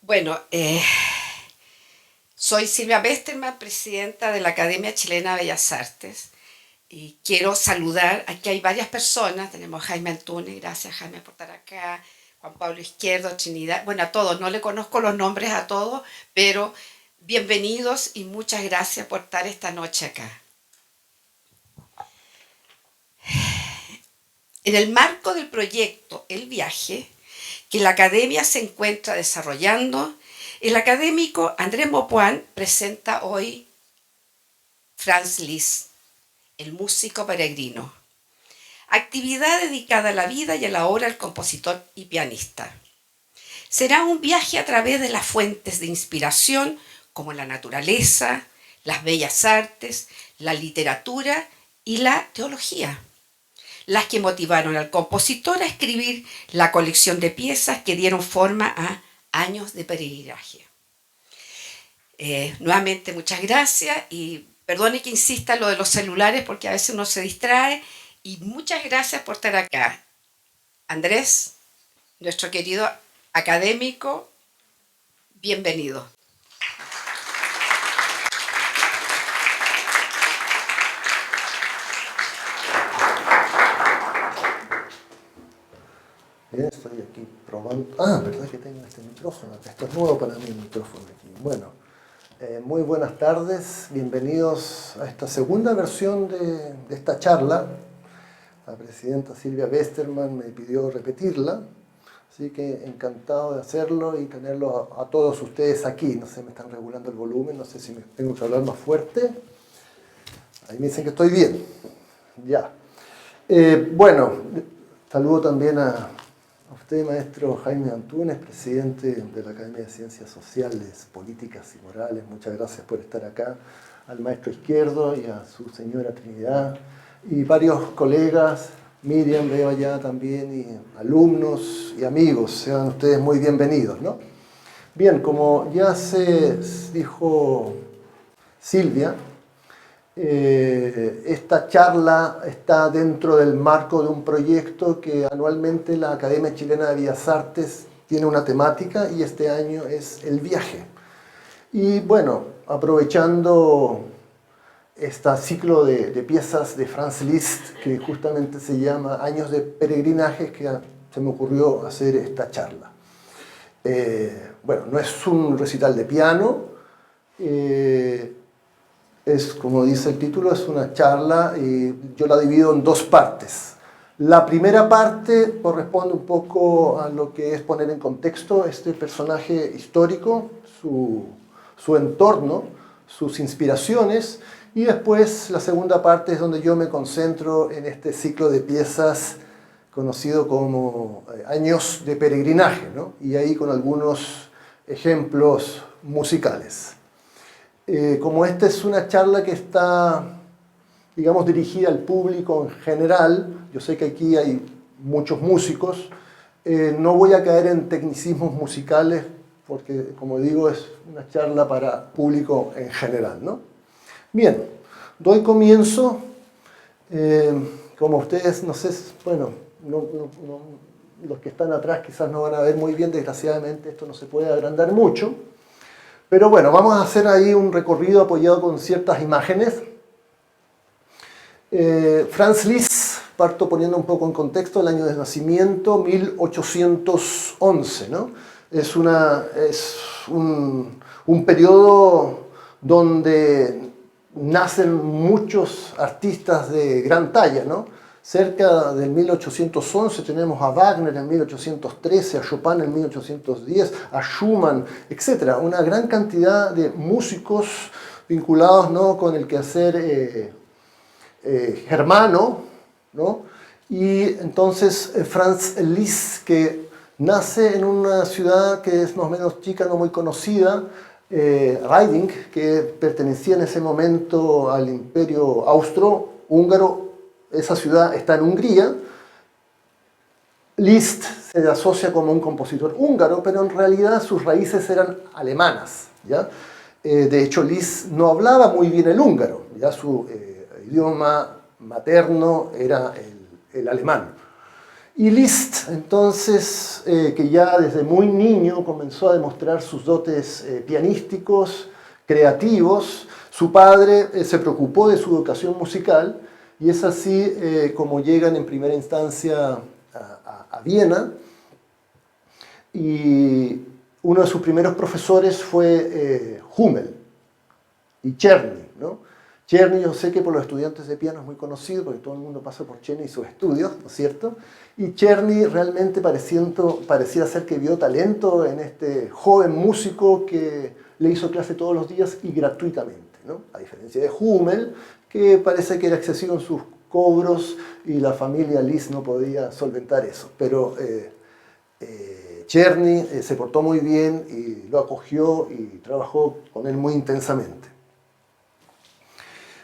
Bueno, soy Silvia Westermann, presidenta de la Academia Chilena de Bellas Artes, y quiero saludar, aquí hay varias personas, tenemos a Jaime Antunes, gracias Jaime por estar acá, Juan Pablo Izquierdo, Trinidad, bueno, a todos, no le conozco los nombres a todos, pero bienvenidos y muchas gracias por estar esta noche acá. En el marco del proyecto El Viaje, que la Academia se encuentra desarrollando, el académico Andrés Maupoint presenta hoy Franz Liszt, el músico peregrino, actividad dedicada a la vida y a la obra del compositor y pianista. Será un viaje a través de las fuentes de inspiración como la naturaleza, las bellas artes, la literatura y la teología, las que motivaron al compositor a escribir la colección de piezas que dieron forma a Años de Peregrinaje. Nuevamente muchas gracias y perdone que insista lo de los celulares porque a veces uno se distrae y muchas gracias por estar acá. Andrés, nuestro querido académico, bienvenido. Bien, estoy aquí probando. Ah, verdad que tengo este micrófono. Esto es nuevo para mí el micrófono aquí. Bueno, muy buenas tardes. Bienvenidos a esta segunda versión de esta charla. La presidenta Silvia Westermann me pidió repetirla. Así que encantado de hacerlo y tenerlo a todos ustedes aquí. No sé, me están regulando el volumen. No sé si me tengo que hablar más fuerte. Ahí me dicen que estoy bien. Ya. Bueno, saludo también a usted, maestro Jaime Antunes, presidente de la Academia de Ciencias Sociales, Políticas y Morales. Muchas gracias por estar acá. Al maestro Izquierdo y a su señora Trinidad. Y varios colegas, Miriam veo allá también, y alumnos y amigos. Sean ustedes muy bienvenidos, ¿no? Bien, como ya se dijo Silvia, esta charla está dentro del marco de un proyecto que anualmente la Academia Chilena de Bellas Artes tiene una temática y este año es el viaje. Y bueno, aprovechando este ciclo de piezas de Franz Liszt que justamente se llama Años de Peregrinajes, que se me ocurrió hacer esta charla. Bueno, no es un recital de piano, es, como dice el título, es una charla y yo la divido en dos partes. La primera parte corresponde un poco a lo que es poner en contexto este personaje histórico, su entorno, sus inspiraciones, y después la segunda parte es donde yo me concentro en este ciclo de piezas conocido como Años de Peregrinaje, ¿no? Y ahí con algunos ejemplos musicales. Como esta es una charla que está, digamos, dirigida al público en general, yo sé que aquí hay muchos músicos, no voy a caer en tecnicismos musicales porque, como digo, es una charla para público en general, ¿no? Bien, doy comienzo. Como ustedes, no sé, bueno, los que están atrás quizás no van a ver muy bien, desgraciadamente esto no se puede agrandar mucho. Pero bueno, vamos a hacer ahí un recorrido apoyado con ciertas imágenes. Franz Liszt, parto poniendo un poco en contexto, el año de nacimiento, 1811, ¿no? Es un periodo donde nacen muchos artistas de gran talla, ¿no? Cerca del 1811 tenemos a Wagner en 1813, a Chopin en 1810, a Schumann, etc. Una gran cantidad de músicos vinculados, ¿no?, con el quehacer germano, ¿no? Y entonces Franz Liszt, que nace en una ciudad que es más o menos chica, no muy conocida, Reading, que pertenecía en ese momento al Imperio Austro-Húngaro. Esa ciudad está en Hungría. Liszt se asocia como un compositor húngaro, pero en realidad sus raíces eran alemanas, ¿ya? De hecho, Liszt no hablaba muy bien el húngaro, ya su idioma materno era el alemán. Y Liszt, entonces, que ya desde muy niño comenzó a demostrar sus dotes pianísticos, creativos, su padre se preocupó de su educación musical y es así como llegan en primera instancia a Viena. Y uno de sus primeros profesores fue Hummel y Czerny, ¿no? Czerny, yo sé que por los estudiantes de piano es muy conocido, porque todo el mundo pasa por Czerny y sus estudios, ¿no es cierto? Y Czerny realmente parecía ser que vio talento en este joven músico que le hizo clase todos los días y gratuitamente, ¿no? A diferencia de Hummel, que parece que era excesivo en sus cobros y la familia Liszt no podía solventar eso. Pero Czerny se portó muy bien y lo acogió y trabajó con él muy intensamente.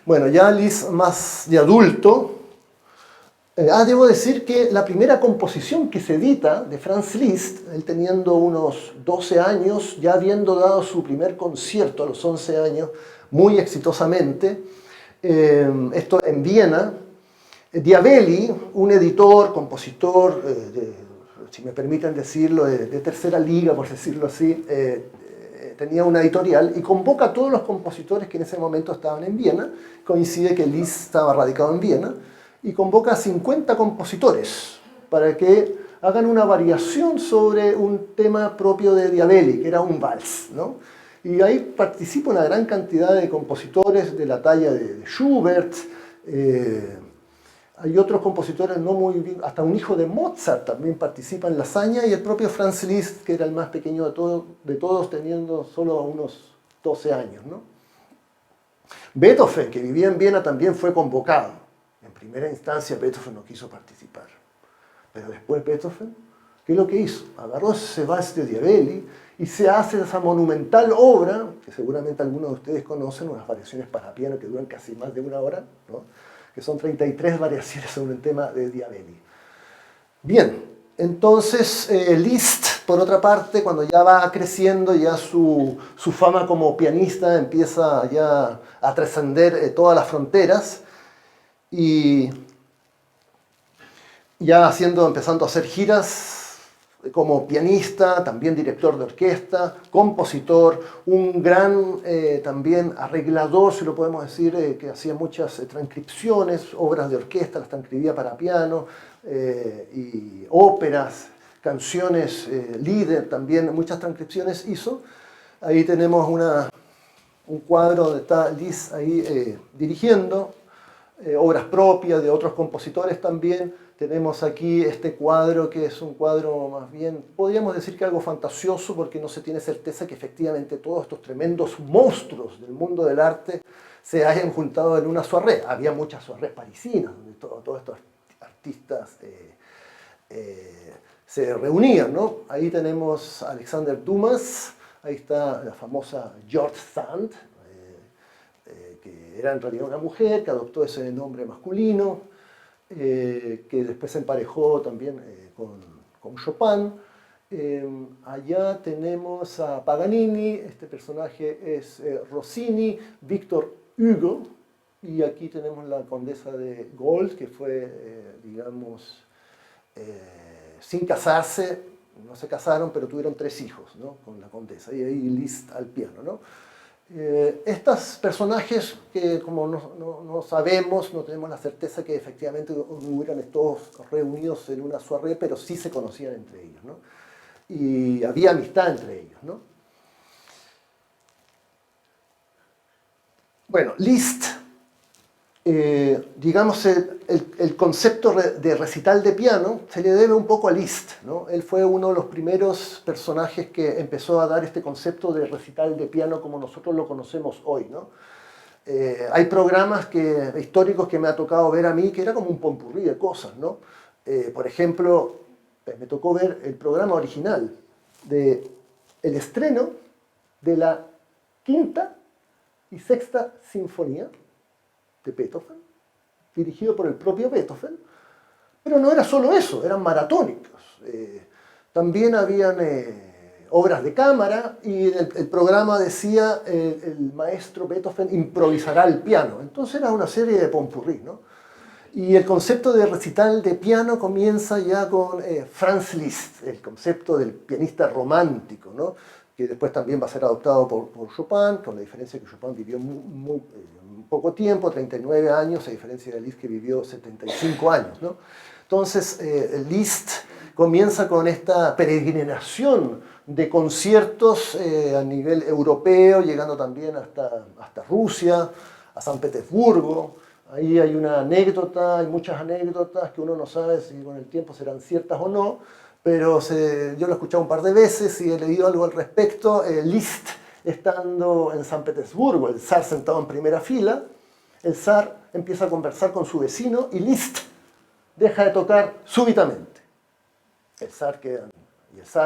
Bueno, ya Liszt más de adulto, debo decir que la primera composición que se edita de Franz Liszt, él teniendo unos 12 años, ya habiendo dado su primer concierto a los 11 años, muy exitosamente, esto en Viena, Diabelli, un editor, compositor, si me permiten decirlo, de tercera liga, por decirlo así, tenía una editorial y convoca a todos los compositores que en ese momento estaban en Viena. Coincide que Liszt estaba radicado en Viena y convoca a 50 compositores para que hagan una variación sobre un tema propio de Diabelli, que era un vals, ¿no? Y ahí participa una gran cantidad de compositores de la talla de Schubert. Hay otros compositores no muy bien, hasta un hijo de Mozart también participa en la hazaña, y el propio Franz Liszt, que era el más pequeño de todos, teniendo solo unos 12 años, ¿no? Beethoven, que vivía en Viena, también fue convocado. En primera instancia Beethoven no quiso participar, pero después Beethoven, ¿qué es lo que hizo? Agarró ese vals de Diabelli y se hace esa monumental obra, que seguramente algunos de ustedes conocen, unas variaciones para piano que duran casi más de una hora, ¿no? Que son 33 variaciones sobre el tema de Diabelli. Bien, entonces Liszt, por otra parte, cuando ya va creciendo, ya su fama como pianista empieza ya a trascender todas las fronteras, y ya empezando a hacer giras como pianista, también director de orquesta, compositor, un gran también arreglador, si lo podemos decir, que hacía muchas transcripciones, obras de orquesta, las transcribía para piano, y óperas, canciones, líder también, muchas transcripciones hizo. Ahí tenemos un cuadro donde está Liszt ahí dirigiendo, obras propias de otros compositores también. Tenemos aquí este cuadro, que es un cuadro más bien, podríamos decir que algo fantasioso, porque no se tiene certeza que efectivamente todos estos tremendos monstruos del mundo del arte se hayan juntado en una soirée. Había muchas soirées parisinas, donde todos estos artistas se reunían, ¿no? Ahí tenemos a Alexander Dumas, ahí está la famosa George Sand, que era en realidad una mujer que adoptó ese nombre masculino, que después se emparejó también con Chopin. Allá tenemos a Paganini, este personaje es Rossini, Victor Hugo, y aquí tenemos la condesa de Gold, que fue, digamos, sin casarse, no se casaron, pero tuvieron 3 hijos, ¿no? Con la condesa, y ahí Liszt al piano, ¿no? Estos personajes que, como no sabemos, no tenemos la certeza que efectivamente hubieran todos reunidos en una soirée, pero sí se conocían entre ellos, ¿no? Y había amistad entre ellos, ¿no? Bueno, Liszt, digamos, el concepto de recital de piano se le debe un poco a Liszt, ¿no? Él fue uno de los primeros personajes que empezó a dar este concepto de recital de piano como nosotros lo conocemos hoy, ¿no? Hay programas históricos que me ha tocado ver a mí que era como un popurrí de cosas, ¿no? Por ejemplo, me tocó ver el programa original del estreno de la quinta y sexta sinfonía de Beethoven, dirigido por el propio Beethoven, pero no era solo eso, eran maratónicos. También habían obras de cámara, y el programa decía el maestro Beethoven improvisará el piano. Entonces era una serie de popurrí, ¿no? Y el concepto de recital de piano comienza ya con Franz Liszt, el concepto del pianista romántico, ¿no? Que después también va a ser adoptado por Chopin, con la diferencia que Chopin vivió muy poco tiempo, 39 años, a diferencia de Liszt que vivió 75 años, ¿no? Entonces, Liszt comienza con esta peregrinación de conciertos a nivel europeo, llegando también hasta Rusia, a San Petersburgo. Ahí hay una anécdota, hay muchas anécdotas que uno no sabe si con el tiempo serán ciertas o no, pero yo lo he escuchado un par de veces y he leído algo al respecto. Liszt, estando en San Petersburgo, el zar sentado en primera fila, el zar empieza a conversar con su vecino y Liszt deja de tocar súbitamente. El zar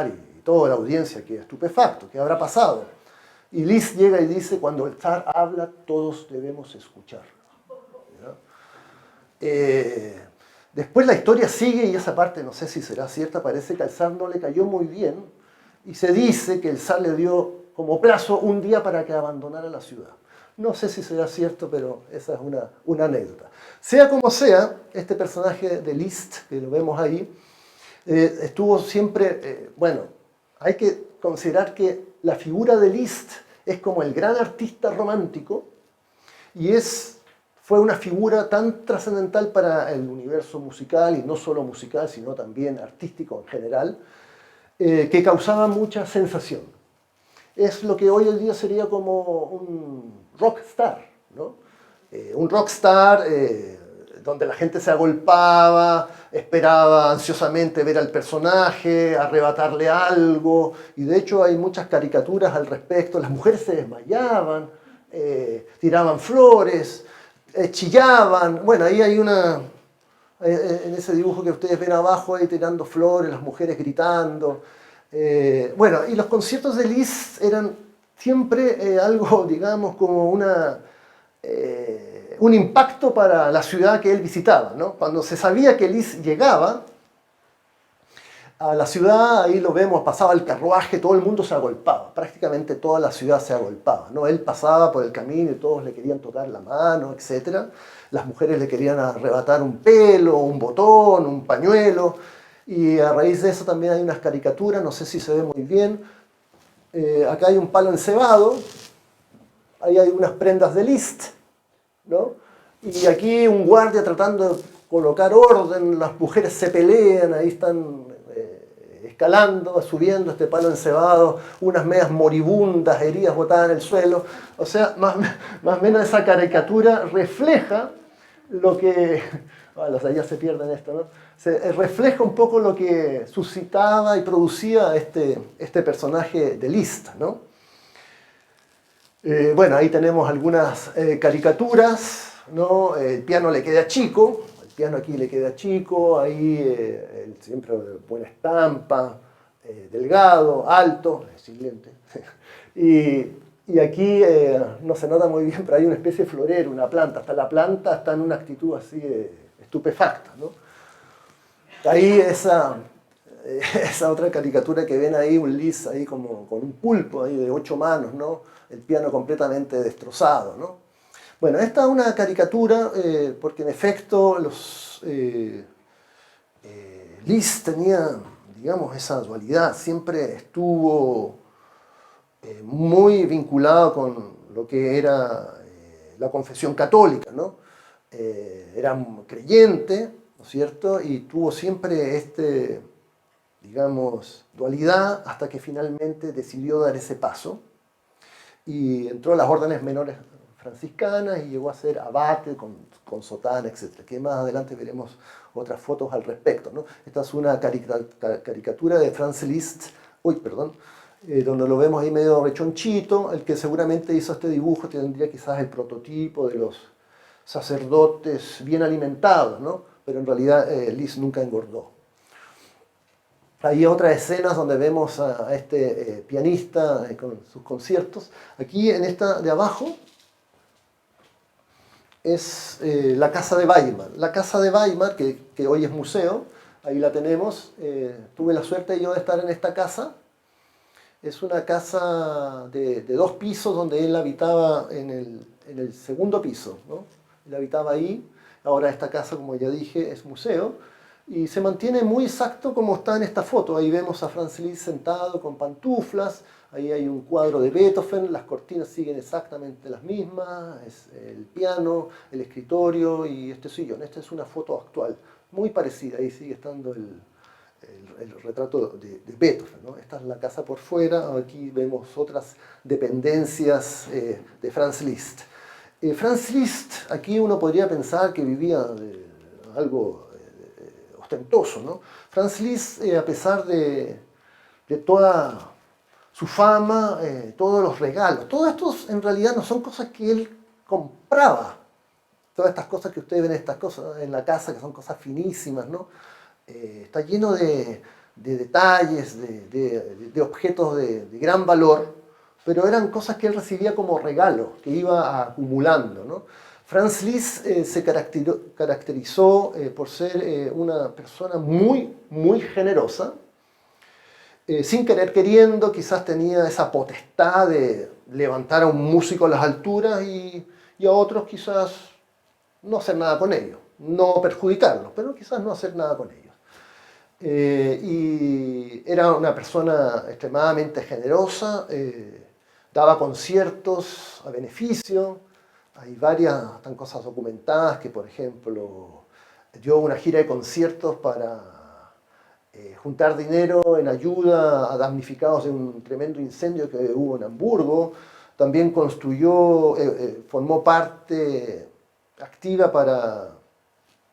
y toda la audiencia queda estupefacto. ¿Qué habrá pasado? Y Liszt llega y dice, cuando el zar habla, todos debemos escuchar. Después la historia sigue y esa parte no sé si será cierta, parece que al zar no le cayó muy bien y se dice que el zar le dio como plazo un día para que abandonara la ciudad. No sé si será cierto, pero esa es una anécdota. Sea como sea, este personaje de Liszt, que lo vemos ahí, estuvo siempre, bueno, hay que considerar que la figura de Liszt es como el gran artista romántico y fue una figura tan trascendental para el universo musical, y no solo musical, sino también artístico en general, que causaba mucha sensación. Es lo que hoy en día sería como un rockstar, ¿no? Un rockstar donde la gente se agolpaba, esperaba ansiosamente ver al personaje, arrebatarle algo, y de hecho hay muchas caricaturas al respecto. Las mujeres se desmayaban, tiraban flores, chillaban. Bueno, ahí hay en ese dibujo que ustedes ven abajo, ahí tirando flores, las mujeres gritando. Bueno, y los conciertos de Liszt eran siempre algo, digamos, como un impacto para la ciudad que él visitaba, ¿no? Cuando se sabía que Liszt llegaba a la ciudad, ahí lo vemos, pasaba el carruaje, todo el mundo se agolpaba, prácticamente toda la ciudad se agolpaba, ¿no? Él pasaba por el camino y todos le querían tocar la mano, etc. Las mujeres le querían arrebatar un pelo, un botón, un pañuelo, y a raíz de eso también hay unas caricaturas, no sé si se ve muy bien. Acá hay un palo encebado, ahí hay unas prendas de Liszt, ¿no? Y aquí un guardia tratando de colocar orden, las mujeres se pelean, ahí están escalando, subiendo este palo encebado, unas medias moribundas, heridas botadas en el suelo. O sea, más o menos esa caricatura refleja lo que... los de allá se pierden esto, ¿no? Refleja un poco lo que suscitaba y producía este personaje de Liszt, ¿no? Bueno, ahí tenemos algunas caricaturas, ¿no? El piano le queda chico, el piano aquí le queda chico, ahí siempre buena estampa, delgado, alto, silente. Y aquí no se nota muy bien, pero hay una especie de florero, una planta. Hasta la planta está en una actitud así estupefacta, ¿no? Ahí esa otra caricatura que ven ahí, un Liszt ahí como con un pulpo ahí de 8 manos, ¿no? El piano completamente destrozado, ¿no? Bueno, esta es una caricatura porque en efecto Liszt tenía, digamos, esa dualidad, siempre estuvo muy vinculado con lo que era la confesión católica, ¿no? Era creyente, ¿no es cierto? Y tuvo siempre digamos, dualidad hasta que finalmente decidió dar ese paso y entró a las órdenes menores franciscanas y llegó a ser abate con sotana, etc. Que más adelante veremos otras fotos al respecto, ¿no? Esta es una caricatura de Franz Liszt, donde lo vemos ahí medio rechonchito. El que seguramente hizo este dibujo tendría quizás el prototipo de los sacerdotes bien alimentados, ¿no? Pero en realidad Liszt nunca engordó. Hay otras escenas donde vemos a este pianista con sus conciertos. Aquí en esta de abajo es la casa de Weimar. La casa de Weimar, que hoy es museo, ahí la tenemos. Tuve la suerte yo de estar en esta casa. Es una casa de 2 pisos donde él habitaba en el segundo piso, ¿no? Él habitaba ahí Ahora esta casa, como ya dije, es museo y se mantiene muy exacto como está en esta foto. Ahí vemos a Franz Liszt sentado con pantuflas, ahí hay un cuadro de Beethoven, las cortinas siguen exactamente las mismas, es el piano, el escritorio y este sillón. Esta es una foto actual, muy parecida, ahí sigue estando el retrato de Beethoven, ¿no? Esta es la casa por fuera, aquí vemos otras dependencias de Franz Liszt. Franz Liszt, aquí uno podría pensar que vivía de algo ostentoso, ¿no? Franz Liszt, a pesar de toda su fama, todos los regalos, todo esto en realidad no son cosas que él compraba. Todas estas cosas que ustedes ven, estas cosas en la casa, que son cosas finísimas, ¿no? Está lleno de detalles, de objetos de gran valor, pero eran cosas que él recibía como regalo, que iba acumulando, ¿no? Franz Liszt se caracterizó por ser una persona muy, muy generosa, sin querer queriendo, quizás tenía esa potestad de levantar a un músico a las alturas y a otros quizás no hacer nada con ellos, no perjudicarlos, pero quizás no hacer nada con ellos. Y era una persona extremadamente generosa, daba conciertos a beneficio, hay varias están cosas documentadas que, por ejemplo, dio una gira de conciertos para juntar dinero en ayuda a damnificados de un tremendo incendio que hubo en Hamburgo. También construyó, formó parte activa para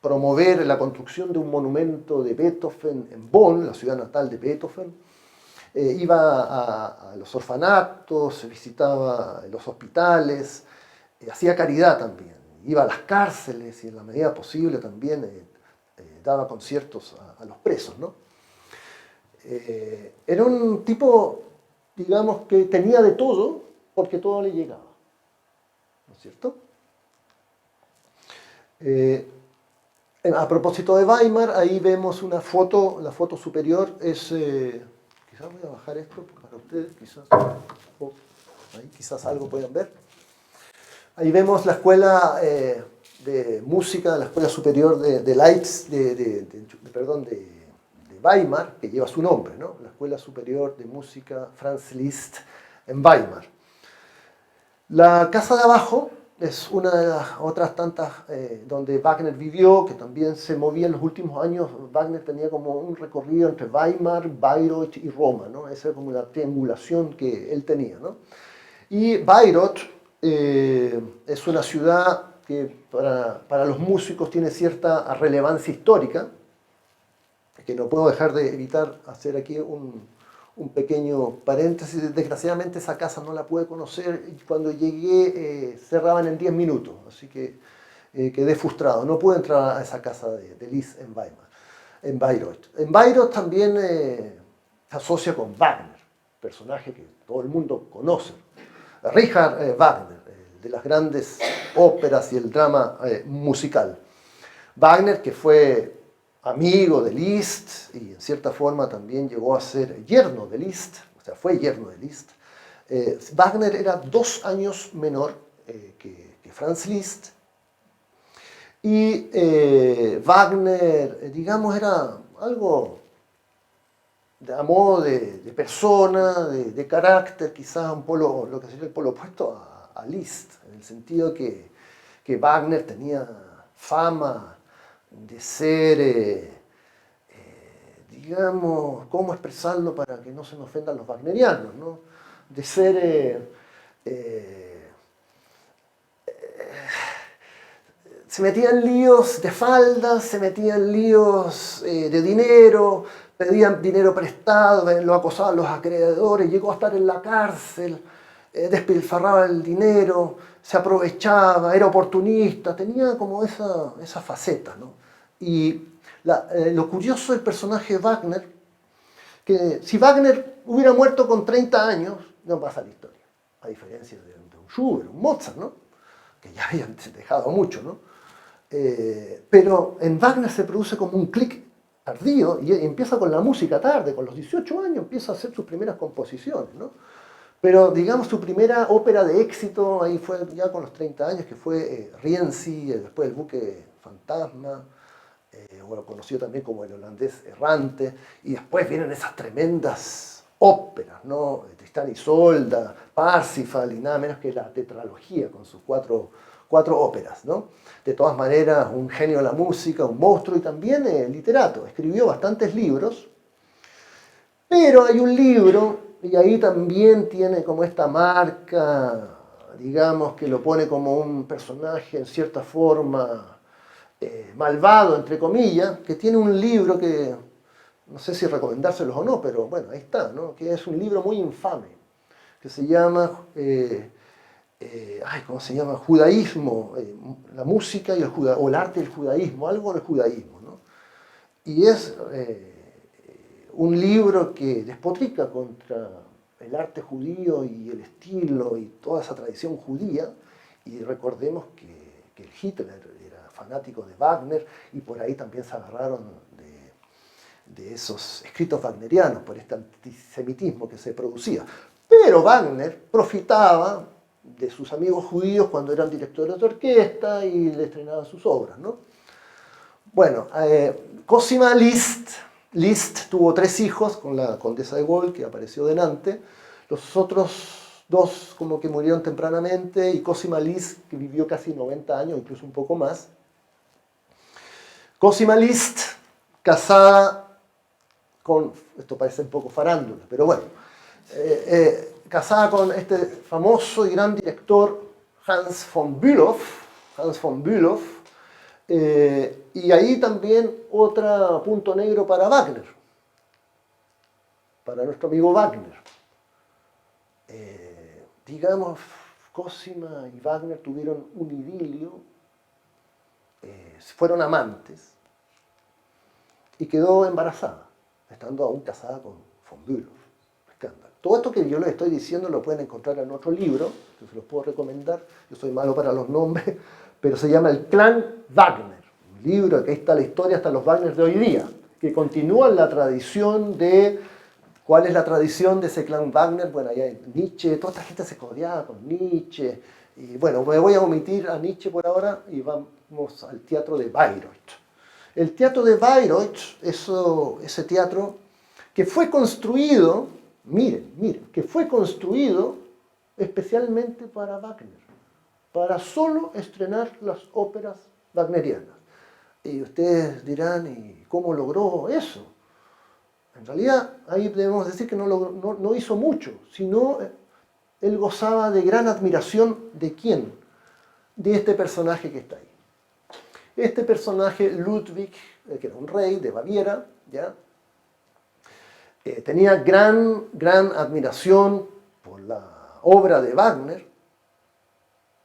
promover la construcción de un monumento de Beethoven en Bonn, la ciudad natal de Beethoven. Iba a los orfanatos, visitaba los hospitales, hacía caridad también. Iba a las cárceles y en la medida posible también daba conciertos a los presos, ¿no? Era un tipo, digamos, que tenía de todo porque todo le llegaba, ¿no es cierto? A propósito de Weimar, ahí vemos una foto, la foto superior es, quizás voy a bajar esto para ustedes, quizás algo puedan ver. Ahí vemos la escuela de música, la escuela superior de Leipzig, de Weimar, que lleva su nombre, ¿no? La escuela superior de música Franz Liszt en Weimar. La casa de abajo es una de las otras tantas donde Wagner vivió, que también se movía en los últimos años. Wagner tenía como un recorrido entre Weimar, Bayreuth y Roma, ¿no? Esa era como la triangulación que él tenía, ¿no? Y Bayreuth es una ciudad que para los músicos tiene cierta relevancia histórica, que no puedo dejar de evitar hacer aquí un pequeño paréntesis. Desgraciadamente esa casa no la pude conocer y cuando llegué cerraban en 10 minutos, así que quedé frustrado. No pude entrar a esa casa de Liszt en Weimar, en Bayreuth. En Bayreuth también se asocia con Wagner, personaje que todo el mundo conoce. Richard Wagner, de las grandes óperas y el drama musical. Wagner, que fue amigo de Liszt y en cierta forma también llegó a ser yerno de Liszt, o sea, fue yerno de Liszt. Wagner era 2 años menor que Franz Liszt y Wagner, digamos, era algo a modo de persona, de carácter, quizás un polo, lo que sería el polo opuesto a Liszt, en el sentido que Wagner tenía fama de ser, digamos, ¿cómo expresarlo para que no se me ofendan los wagnerianos, ¿no? De ser, se metía en líos de faldas, se metía en líos de dinero, pedían dinero prestado, lo acosaban los acreedores, llegó a estar en la cárcel, despilfarraba el dinero, se aprovechaba, era oportunista, tenía como esa faceta, ¿no? Y lo curioso del personaje de Wagner, que si Wagner hubiera muerto con 30 años, no pasa la historia, a diferencia de un Schubert, un Mozart, ¿no? Que ya habían dejado mucho, ¿no? Pero en Wagner se produce como un clic tardío y empieza con la música tarde, con los 18 años empieza a hacer sus primeras composiciones, ¿no? Pero digamos su primera ópera de éxito ahí fue ya con los 30 años, que fue Rienzi, después el buque fantasma, o conocido también como el holandés errante, y después vienen esas tremendas óperas, ¿no? Tristán y Isolda, Parsifal y nada menos que la tetralogía con sus cuatro óperas, ¿no? De todas maneras, un genio de la música, un monstruo y también literato. Escribió bastantes libros, pero hay un libro, y ahí también tiene como esta marca, digamos, que lo pone como un personaje en cierta forma malvado, entre comillas, que tiene un libro que, no sé si recomendárselos o no, pero bueno, ahí está, ¿no? Que es un libro muy infame, que se llama, ¿cómo se llama? Judaísmo, la música y o el arte del judaísmo, algo del judaísmo, ¿no? Y es un libro que despotrica contra el arte judío y el estilo y toda esa tradición judía, y recordemos que el Hitler era fanático de Wagner y por ahí también se agarraron de esos escritos wagnerianos, por este antisemitismo que se producía. Pero Wagner profitaba de sus amigos judíos cuando eran directores de orquesta y le estrenaban sus obras, ¿no? Bueno, Cosima Liszt tuvo 3 hijos con la condesa de Gaulle, que apareció delante. Los otros 2 como que murieron tempranamente, y Cosima Liszt, que vivió casi 90 años, incluso un poco más. Cosima Liszt, casada con, esto parece un poco farándula, pero bueno, casada con este famoso y gran director Hans von Bülow, y ahí también otro punto negro para Wagner, para nuestro amigo Wagner. Digamos, Cosima y Wagner tuvieron un idilio, fueron amantes, y quedó embarazada, estando aún casada con von Bülow. Escándalo. Todo esto que yo les estoy diciendo lo pueden encontrar en otro libro, que se los puedo recomendar. Yo soy malo para los nombres, pero se llama El Clan Wagner. Un libro que ahí está la historia hasta los Wagner de hoy día, que continúan la tradición de... ¿Cuál es la tradición de ese clan Wagner? Bueno, allá Nietzsche, toda esta gente se codeaba con Nietzsche. Y bueno, me voy a omitir a Nietzsche por ahora y vamos al teatro de Bayreuth. El teatro de Bayreuth, ese teatro que fue construido, miren, que fue construido especialmente para Wagner, para solo estrenar las óperas wagnerianas. Y ustedes dirán, ¿y cómo logró eso? En realidad, ahí debemos decir que no hizo mucho, sino él gozaba de gran admiración ¿de quién? De este personaje que está ahí. Este personaje, Ludwig, que era un rey de Baviera, ¿ya? Tenía gran admiración por la obra de Wagner,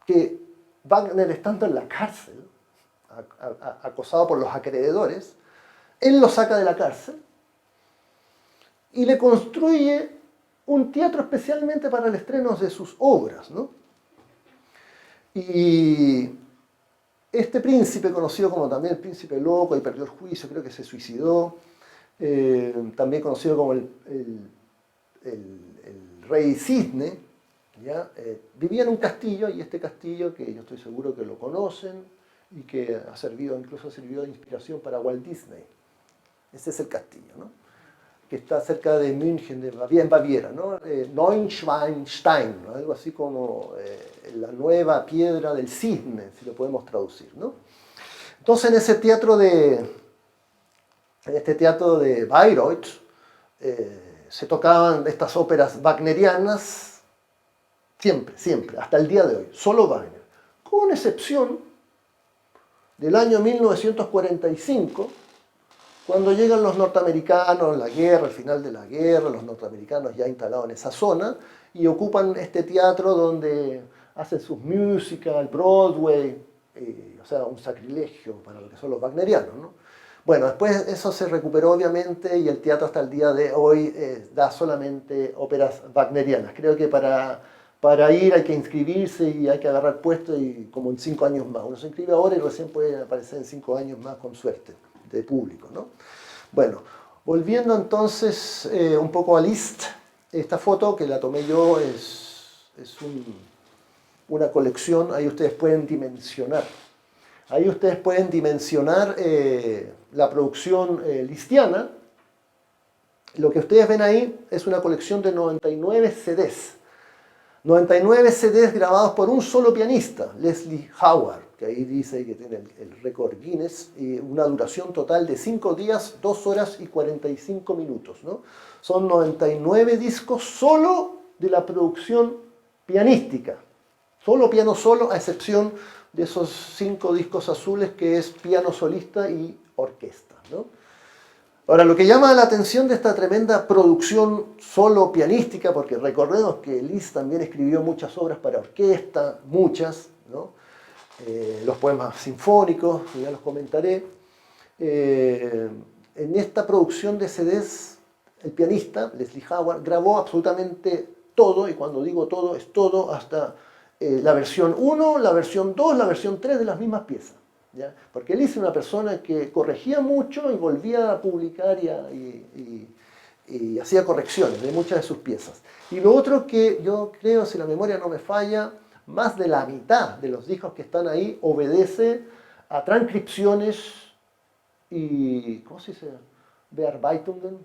que Wagner, estando en la cárcel, acosado por los acreedores, él lo saca de la cárcel y le construye un teatro especialmente para el estreno de sus obras, ¿no? Y este príncipe, conocido como también el príncipe loco, y perdió el juicio, creo que se suicidó, también conocido como el rey cisne, ¿ya? Vivía en un castillo, y este castillo, que yo estoy seguro que lo conocen, y que incluso sirvió de inspiración para Walt Disney. Ese es el castillo, ¿no? Que está cerca de München, en Baviera, ¿no? Neuschwanstein, ¿no? Algo así como la nueva piedra del cisne, si lo podemos traducir, ¿no? Entonces, en este teatro de Bayreuth se tocaban estas óperas wagnerianas siempre, hasta el día de hoy, solo Wagner, con excepción del año 1945, cuando llegan los norteamericanos, la guerra, el final de la guerra, los norteamericanos ya instalados en esa zona, y ocupan este teatro donde hacen sus musicals, Broadway, o sea, un sacrilegio para lo que son los wagnerianos, ¿no? Bueno, después eso se recuperó obviamente, y el teatro hasta el día de hoy da solamente óperas wagnerianas. Creo que para ir hay que inscribirse y hay que agarrar puesto, y como en 5 años más. Uno se inscribe ahora y recién puede aparecer en 5 años más con suerte de público, ¿no? Bueno, volviendo entonces un poco a Liszt, esta foto que la tomé yo es una colección, ahí ustedes pueden dimensionar Ahí ustedes pueden dimensionar la producción listiana. Lo que ustedes ven ahí es una colección de 99 CDs. 99 CDs grabados por un solo pianista, Leslie Howard, que ahí dice que tiene el récord Guinness, y una duración total de 5 días, 2 horas y 45 minutos, ¿no? Son 99 discos solo de la producción pianística. Solo piano solo, a excepción de esos 5 discos azules que es piano solista y orquesta, ¿no? Ahora, lo que llama la atención de esta tremenda producción solo pianística, porque recordemos que Liszt también escribió muchas obras para orquesta, muchas, ¿no? Los poemas sinfónicos, ya los comentaré. En esta producción de CDs, el pianista, Leslie Howard, grabó absolutamente todo, y cuando digo todo, es todo, hasta la versión 1, la versión 2, la versión 3 de las mismas piezas. ¿Ya? Porque él es una persona que corregía mucho y volvía a publicar y hacía correcciones de muchas de sus piezas. Y lo otro que yo creo, si la memoria no me falla, más de la mitad de los discos que están ahí obedece a transcripciones y, ¿cómo se dice? Bearbeitungen,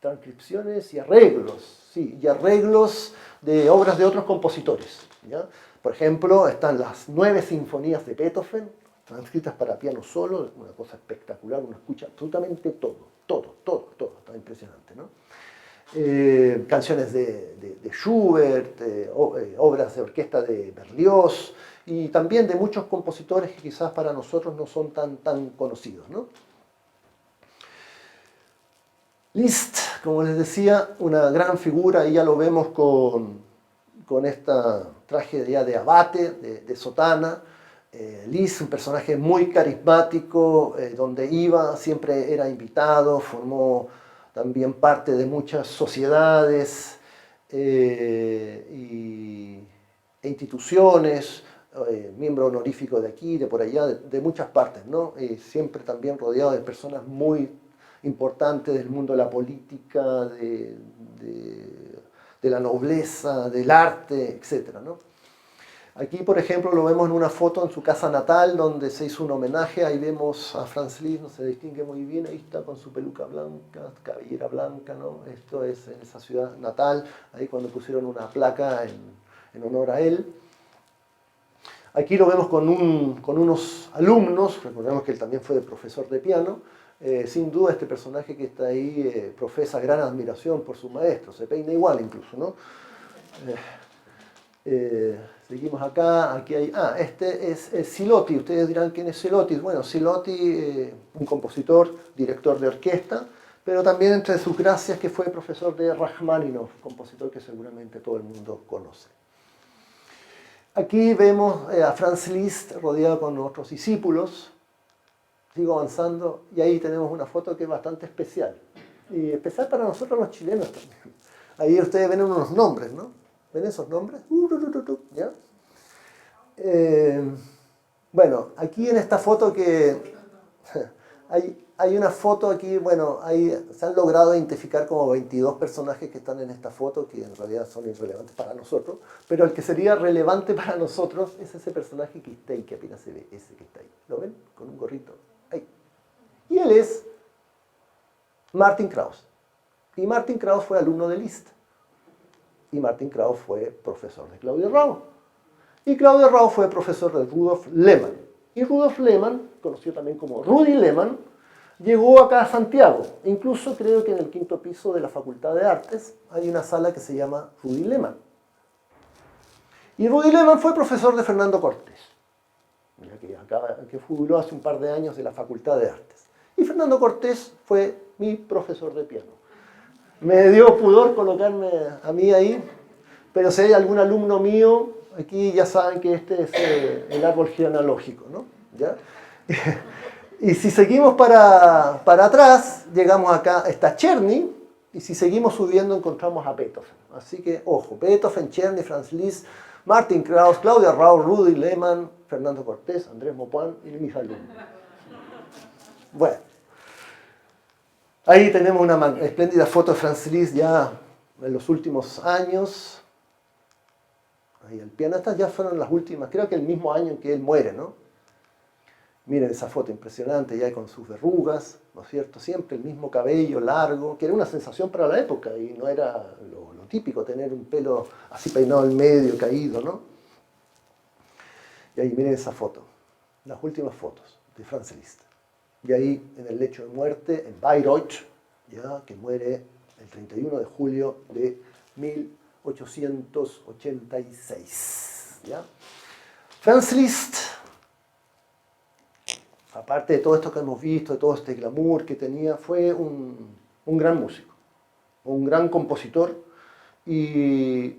transcripciones y arreglos, sí, y arreglos de obras de otros compositores. ¿Ya? Por ejemplo, están las 9 sinfonías de Beethoven, transcritas para piano solo, una cosa espectacular, uno escucha absolutamente todo, está impresionante, ¿no? Canciones de Schubert, obras de orquesta de Berlioz, y también de muchos compositores que quizás para nosotros no son tan conocidos, ¿no? Liszt, como les decía, una gran figura, y ya lo vemos con esta traje ya de abate, de sotana. Liszt, un personaje muy carismático, donde iba siempre era invitado, formó también parte de muchas sociedades e instituciones, miembro honorífico de aquí, de por allá, de muchas partes, ¿no? Siempre también rodeado de personas muy importantes del mundo de la política, de la nobleza, del arte, etc., ¿no? Aquí, por ejemplo, lo vemos en una foto en su casa natal, donde se hizo un homenaje. Ahí vemos a Franz Liszt, no se distingue muy bien, ahí está con su peluca blanca, cabellera blanca, ¿no? Esto es en esa ciudad natal, ahí cuando pusieron una placa en honor a él. Aquí lo vemos con unos alumnos, recordemos que él también fue profesor de piano. Sin duda este personaje que está ahí profesa gran admiración por su maestro, se peina igual incluso, ¿no? Seguimos acá, aquí hay... este es Siloti, ustedes dirán quién es Siloti. Bueno, Siloti, un compositor, director de orquesta, pero también entre sus gracias que fue profesor de Rachmaninoff, compositor que seguramente todo el mundo conoce. Aquí vemos a Franz Liszt rodeado con otros discípulos. Sigo avanzando y ahí tenemos una foto que es bastante especial. Y especial para nosotros los chilenos también. Ahí ustedes ven unos nombres, ¿no? ¿Ven esos nombres? ¿Ya? Bueno, aquí en esta foto que... hay una foto aquí, bueno, se han logrado identificar como 22 personajes que están en esta foto, que en realidad son irrelevantes para nosotros, pero el que sería relevante para nosotros es ese personaje que está ahí, que apenas se ve, ese que está ahí. ¿Lo ven? Con un gorrito. Ahí. Y él es Martin Krauss. Y Martin Krauss fue alumno de Liszt. Y Martin Krauss fue profesor de Claudio Rauch. Y Claudio Rauch fue profesor de Rudolf Lehmann. Y Rudolf Lehmann, conocido también como Rudy Lehmann, llegó acá a Santiago. Incluso creo que en el 5º piso de la Facultad de Artes hay una sala que se llama Rudy Lehmann. Y Rudy Lehmann fue profesor de Fernando Cortés, que jubiló hace un par de años de la Facultad de Artes. Y Fernando Cortés fue mi profesor de piano. Me dio pudor colocarme a mí ahí, pero si hay algún alumno mío, aquí ya saben que este es el árbol genealógico, ¿no? ¿Ya? Y si seguimos para atrás, llegamos acá, está Czerny, y si seguimos subiendo encontramos a Beethoven. Así que, ojo, Beethoven, Czerny, Franz Liszt, Martin Krauss, Claudio Rauch, Rudy Lehmann, Fernando Cortés, Andrés Maupain y mis alumnos. Bueno. Ahí tenemos una espléndida foto de Franz Liszt ya en los últimos años. Ahí el piano. Estas ya fueron las últimas, creo que el mismo año en que él muere, ¿no? Miren esa foto impresionante ya con sus verrugas, ¿no es cierto? Siempre el mismo cabello largo, que era una sensación para la época y no era lo típico tener un pelo así peinado al medio, caído, ¿no? Y ahí miren esa foto, las últimas fotos de Franz Liszt. Y ahí en el lecho de muerte, en Bayreuth, ya, que muere el 31 de julio de 1886. ¿Ya? Franz Liszt, aparte de todo esto que hemos visto, de todo este glamour que tenía, fue un gran músico, un gran compositor, y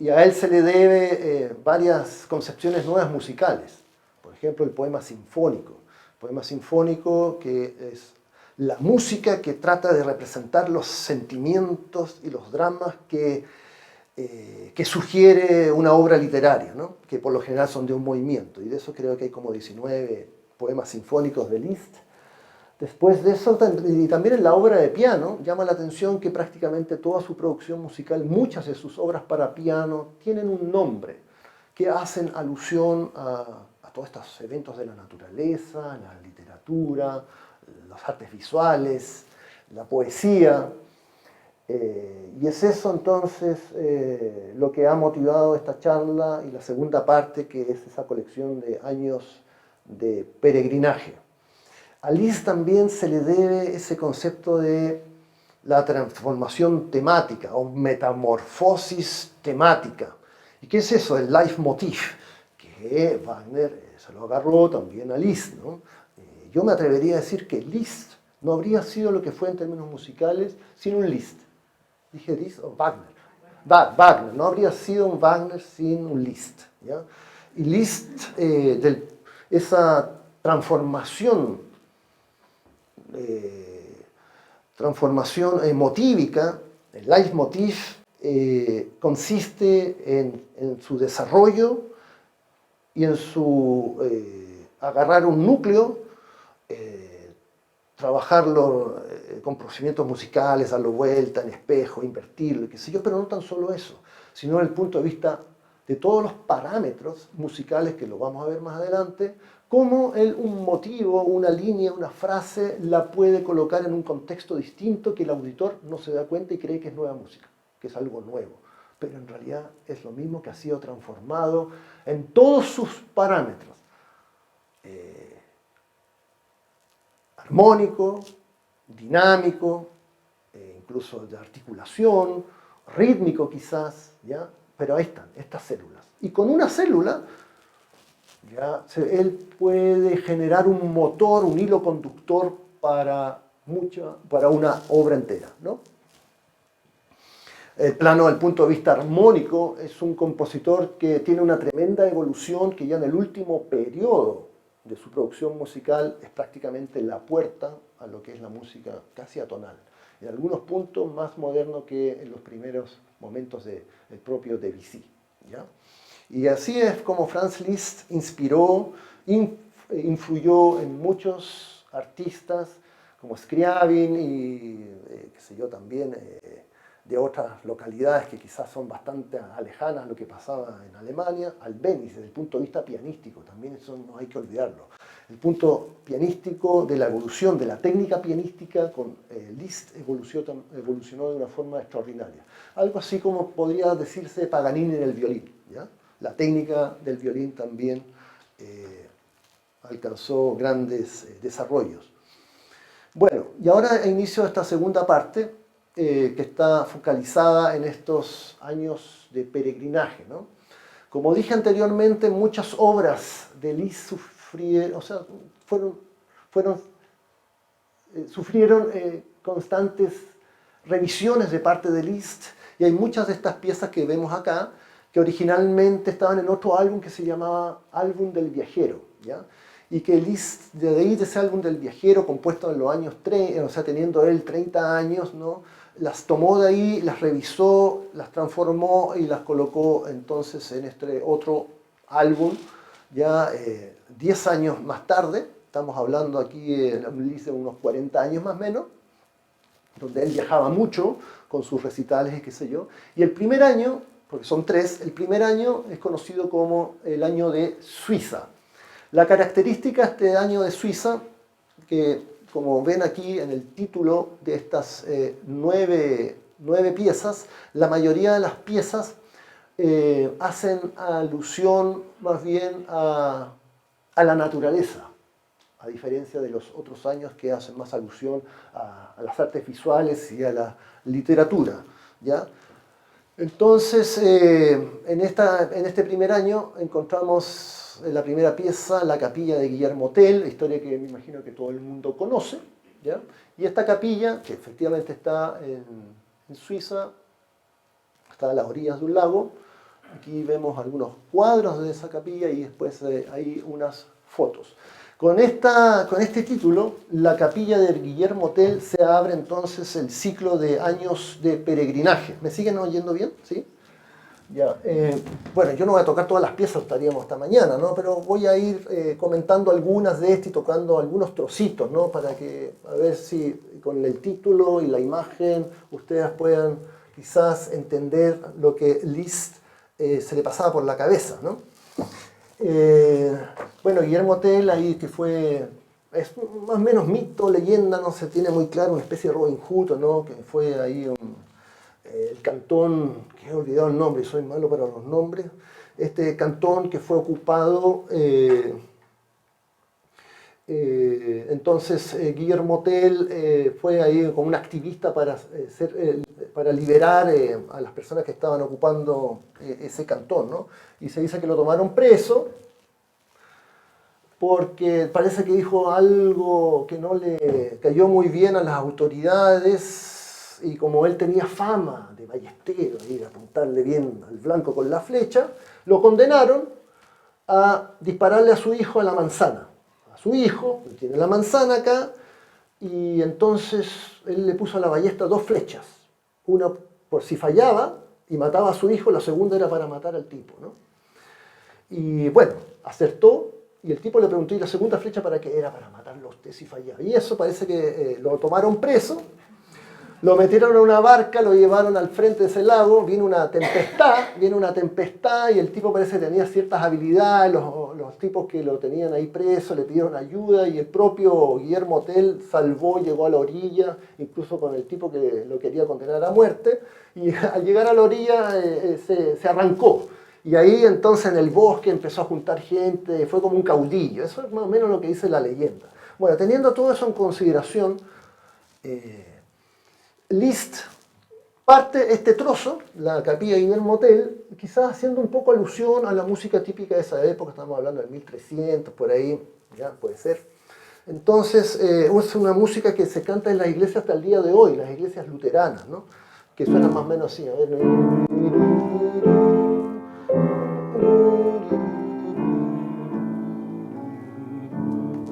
a él se le debe varias concepciones nuevas musicales. Por ejemplo, el poema sinfónico. El poema sinfónico, que es la música que trata de representar los sentimientos y los dramas que sugiere una obra literaria, ¿no? Que por lo general son de un movimiento. Y de eso creo que hay como 19 poemas sinfónicos de Liszt. Después de eso, y también en la obra de piano, llama la atención que prácticamente toda su producción musical, muchas de sus obras para piano, tienen un nombre que hacen alusión a todos estos eventos de la naturaleza, la literatura, las artes visuales, la poesía. Y es eso entonces lo que ha motivado esta charla y la segunda parte, que es esa colección de años de peregrinaje. A Liszt también se le debe ese concepto de la transformación temática o metamorfosis temática. ¿Y qué es eso? El leitmotiv, que Wagner se lo agarró también a Liszt, ¿no? Yo me atrevería a decir que Liszt no habría sido lo que fue en términos musicales sin un Liszt. Dije Liszt o Wagner. Wagner, no habría sido un Wagner sin un Liszt. ¿Ya? Y Liszt, esa transformación motívica, el leitmotiv, consiste en su desarrollo y en su agarrar un núcleo, trabajarlo con procedimientos musicales, darlo vuelta en espejo, invertirlo, qué sé yo, pero no tan solo eso, sino desde el punto de vista de todos los parámetros musicales que lo vamos a ver más adelante, cómo él un motivo, una línea, una frase la puede colocar en un contexto distinto que el auditor no se da cuenta y cree que es nueva música, que es algo nuevo. Pero en realidad es lo mismo que ha sido transformado en todos sus parámetros. Armónico, dinámico, incluso de articulación, rítmico quizás, ¿ya? Pero ahí están, estas células. Y con una célula, ya, él puede generar un motor, un hilo conductor para una obra entera, ¿no? El plano del punto de vista armónico es un compositor que tiene una tremenda evolución que ya en el último periodo de su producción musical es prácticamente la puerta a lo que es la música casi atonal. En algunos puntos más moderno que en los primeros momentos del propio Debussy, ¿ya? Y así es como Franz Liszt inspiró, influyó en muchos artistas como Scriabin y qué sé yo también de otras localidades que quizás son bastante lejanas a lo que pasaba en Alemania, Albéniz desde el punto de vista pianístico, también eso no hay que olvidarlo. El punto pianístico de la evolución, de la técnica pianística con Liszt evolucionó de una forma extraordinaria. Algo así como podría decirse Paganini en el violín, ¿ya? La técnica del violín también alcanzó grandes desarrollos. Bueno, y ahora inicio esta segunda parte que está focalizada en estos años de peregrinaje, ¿no? Como dije anteriormente, muchas obras de Liszt sufrieron constantes revisiones de parte de Liszt, y hay muchas de estas piezas que vemos acá que originalmente estaban en otro álbum que se llamaba Álbum del Viajero, ¿ya? Y que Liszt, de ese álbum del Viajero, compuesto en los años 30, o sea, teniendo él 30 años, ¿no? Las tomó de ahí, las revisó, las transformó y las colocó entonces en este otro álbum, ya 10 años más tarde, estamos hablando aquí de unos 40 años más o menos, donde él viajaba mucho con sus recitales y qué sé yo, y el primer año, porque son 3, el primer año es conocido como el año de Suiza. La característica de este año de Suiza, que como ven aquí en el título de estas nueve piezas, la mayoría de las piezas hacen alusión más bien a la naturaleza, a diferencia de los otros años que hacen más alusión a las artes visuales y a la literatura, ¿ya? Entonces, en este primer año encontramos en la primera pieza la capilla de Guillermo Tell, historia que me imagino que todo el mundo conoce, ¿ya? Y esta capilla, que efectivamente está en Suiza, está a las orillas de un lago. Aquí vemos algunos cuadros de esa capilla y después hay unas fotos. Con este título, la capilla de Guillermo Tell, se abre entonces el ciclo de años de peregrinaje. ¿Me siguen oyendo bien? ¿Sí? Ya. Bueno, yo no voy a tocar todas las piezas, estaríamos hasta mañana, ¿no? Pero voy a ir comentando algunas de estas y tocando algunos trocitos, ¿no? Para que, a ver si con el título y la imagen ustedes puedan quizás entender lo que Liszt se le pasaba por la cabeza, ¿no? Bueno, Guillermo Tell ahí que es más o menos mito, leyenda, no se tiene muy claro, una especie de Robin Hood, ¿no? Que fue ahí el cantón, que he olvidado el nombre, soy malo para los nombres, este cantón que fue ocupado, entonces Guillermo Tell fue ahí como un activista para liberar a las personas que estaban ocupando ese cantón, ¿no? Y se dice que lo tomaron preso porque parece que dijo algo que no le cayó muy bien a las autoridades, y como él tenía fama de ballestero, de apuntarle bien al blanco con la flecha, lo condenaron a dispararle a su hijo a la manzana. A su hijo, él tiene la manzana acá, y entonces él le puso a la ballesta 2 flechas. Una por si fallaba y mataba a su hijo, la segunda era para matar al tipo, ¿no? Y bueno, acertó, y el tipo le preguntó, ¿y la segunda flecha para qué? Era para matarlo a usted si fallaba. Y eso parece que lo tomaron preso, lo metieron en una barca, lo llevaron al frente de ese lago, viene una tempestad y el tipo parece que tenía ciertas habilidades, los tipos que lo tenían ahí preso le pidieron ayuda y el propio Guillermo Tell salvó, llegó a la orilla, incluso con el tipo que lo quería condenar a muerte, y al llegar a la orilla se arrancó. Y ahí entonces en el bosque empezó a juntar gente, fue como un caudillo, eso es más o menos lo que dice la leyenda. Bueno, teniendo todo eso en consideración, Liszt parte este trozo, la capilla de Guillermo Tell, quizás haciendo un poco alusión a la música típica de esa época, estamos hablando del 1300, por ahí, ya puede ser. Entonces, es una música que se canta en las iglesias hasta el día de hoy, las iglesias luteranas, ¿no? Que suenan más o menos así, a ver. Más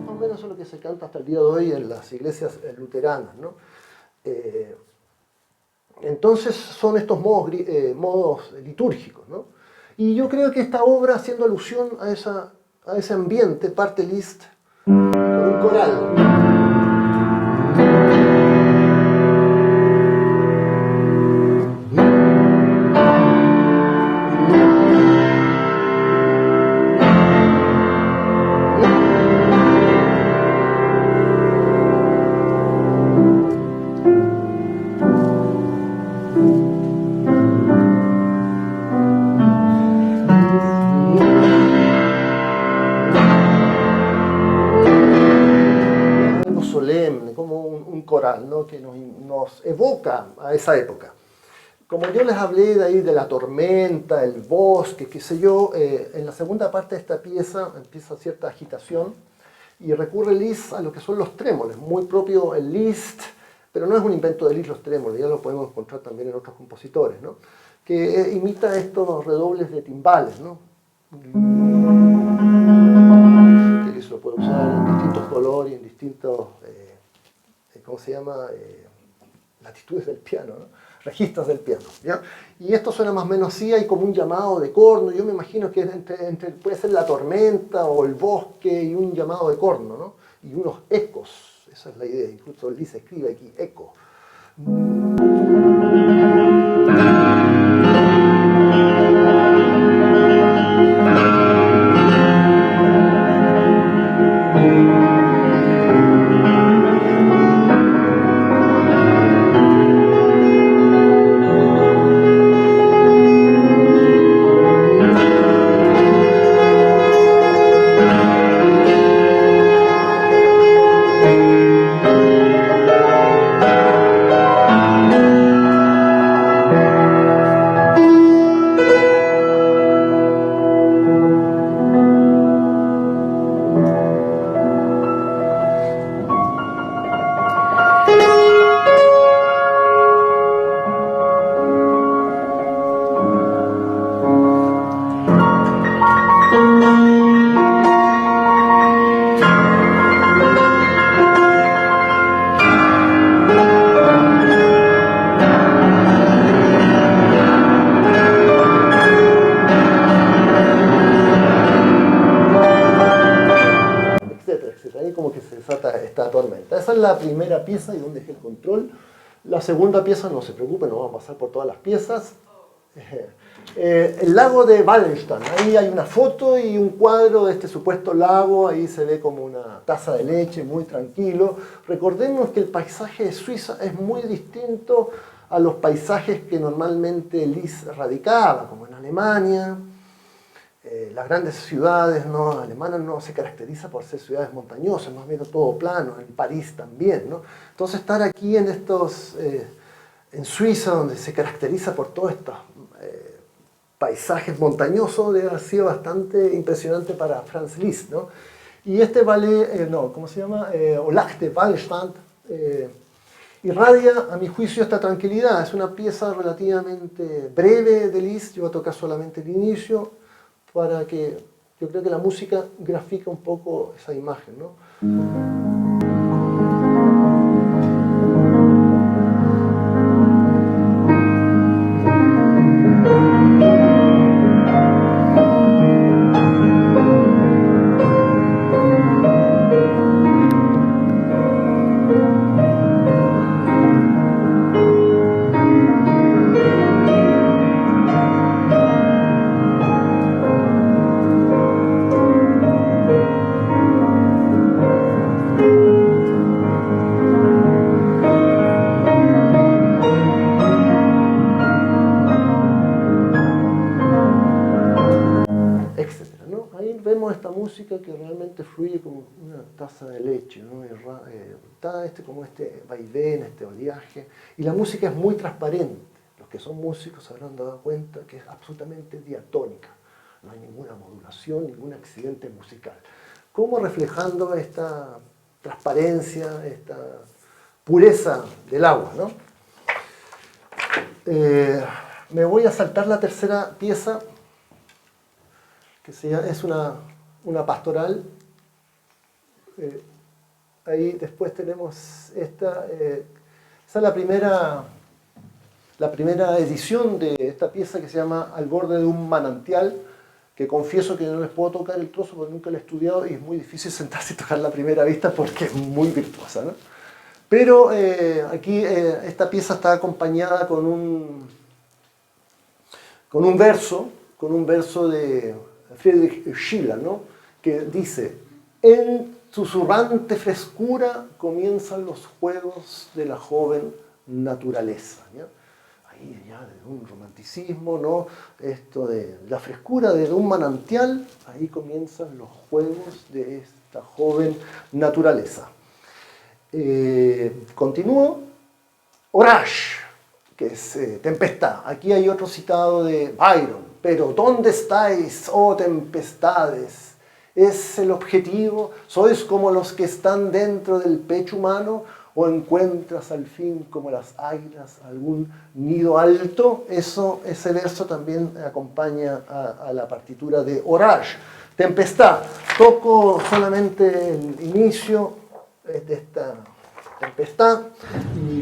o menos eso es lo que se canta hasta el día de hoy en las iglesias luteranas, ¿no? Entonces son estos modos litúrgicos, ¿no? Y yo creo que esta obra, haciendo alusión a ese ambiente, parte Liszt con un coral. Solemne, como un coral, ¿no? Que nos evoca a esa época. Como yo les hablé de ahí de la tormenta, el bosque, qué sé yo, en la segunda parte de esta pieza empieza cierta agitación y recurre Liszt a lo que son los trémolos, muy propio el Liszt, pero no es un invento de Liszt los trémolos, ya lo podemos encontrar también en otros compositores, ¿no? Que imita estos redobles de timbales, ¿no? Que Liszt lo puede usar en distintos colores y en distintos, ¿cómo se llama? Latitudes del piano, ¿no? Registros del piano, ¿ya? Y esto suena más o menos así, hay como un llamado de corno, yo me imagino que puede ser la tormenta o el bosque y un llamado de corno, ¿no? Y unos ecos, esa es la idea, incluso Liszt escribe aquí, eco. Ahí como que se desata esta tormenta. Esa es la primera pieza y donde dejé el control. La segunda pieza, no se preocupen, no vamos a pasar por todas las piezas. El lago de Wallenstein, ahí hay una foto y un cuadro de este supuesto lago, ahí se ve como una taza de leche, muy tranquilo. Recordemos que el paisaje de Suiza es muy distinto a los paisajes que normalmente Liszt radicaba, como en Alemania. Las grandes ciudades alemanas no se caracterizan por ser ciudades montañosas, más bien todo plano, en París también, ¿no? Entonces estar aquí en Suiza, donde se caracteriza por todos estos paisajes montañosos, debe haber sido bastante impresionante para Franz Liszt, ¿no? Y este ballet, ¿cómo se llama? Olach de Wallenstein, irradia, a mi juicio, esta tranquilidad. Es una pieza relativamente breve de Liszt, yo voy a tocar solamente el inicio, para que yo creo que la música grafica un poco esa imagen, ¿no? Etcétera, ¿no? Ahí vemos esta música que realmente fluye como una taza de leche, ¿no? Está como este vaivén, este oleaje, y la música es muy transparente. Los que son músicos se habrán dado cuenta que es absolutamente diatónica. No hay ninguna modulación, ningún accidente musical. Como reflejando esta transparencia, esta pureza del agua, ¿no? Me voy a saltar la tercera pieza, que es una pastoral. Ahí después tenemos esta. Esa es la primera edición de esta pieza que se llama Al borde de un manantial, que confieso que no les puedo tocar el trozo porque nunca lo he estudiado y es muy difícil sentarse y tocar la primera vista porque es muy virtuosa, ¿no? Pero aquí esta pieza está acompañada con un verso de Friedrich Schiller, ¿no? Que dice: en susurrante frescura comienzan los juegos de la joven naturaleza, ¿ya? Ahí ya de un romanticismo, ¿no? Esto de la frescura de un manantial, ahí comienzan los juegos de esta joven naturaleza. Continúo. Orage, que es tempestad. Aquí hay otro citado de Byron. Pero ¿dónde estáis, oh tempestades? ¿Es el objetivo? ¿Sois como los que están dentro del pecho humano? ¿O encuentras al fin, como las águilas, algún nido alto? Ese verso también acompaña a la partitura de Orage. Tempestad. Toco solamente el inicio de esta tempestad. Y...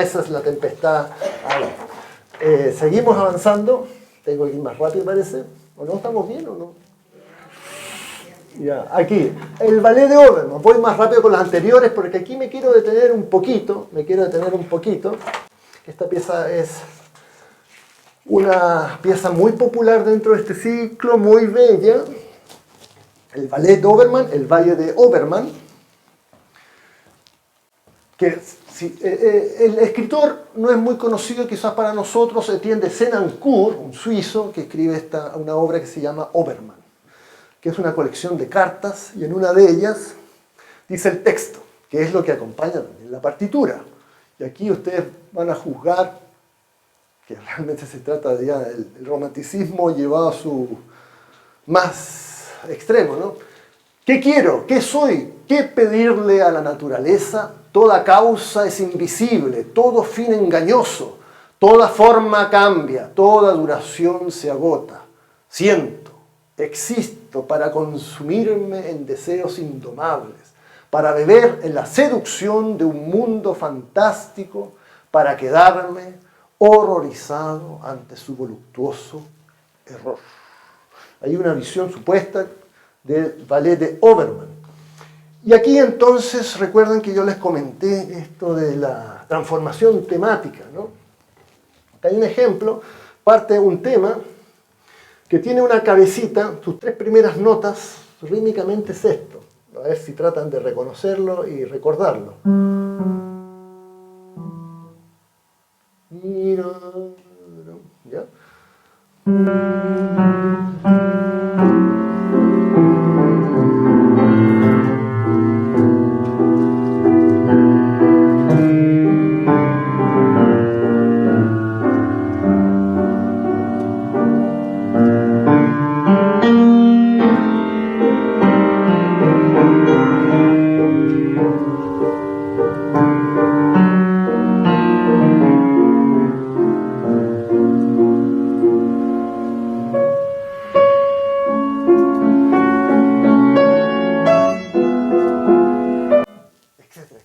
Esa es la tempestad. Seguimos avanzando. Tengo que ir más rápido, parece. ¿O no? ¿Estamos bien o no? Ya, aquí. El ballet de Obermann. Voy más rápido con las anteriores porque aquí me quiero detener un poquito. Esta pieza es una pieza muy popular dentro de este ciclo, muy bella. El ballet de Obermann, el Valle de Obermann. Que el escritor no es muy conocido quizás para nosotros, Etienne de Senancourt, un suizo, que escribe una obra que se llama Obermann, que es una colección de cartas, y en una de ellas dice el texto, que es lo que acompaña en la partitura. Y aquí ustedes van a juzgar que realmente se trata ya del romanticismo llevado a su más extremo, ¿no? ¿Qué quiero? ¿Qué soy? ¿Qué pedirle a la naturaleza? Toda causa es invisible, todo fin engañoso, toda forma cambia, toda duración se agota. Siento, existo para consumirme en deseos indomables, para beber en la seducción de un mundo fantástico, para quedarme horrorizado ante su voluptuoso error. Hay una visión supuesta del ballet de Obermann. Y aquí entonces recuerdan que yo les comenté esto de la transformación temática, ¿no? Acá hay un ejemplo, parte de un tema que tiene una cabecita, sus tres primeras notas rítmicamente es esto. A ver si tratan de reconocerlo y recordarlo. ¿Ya?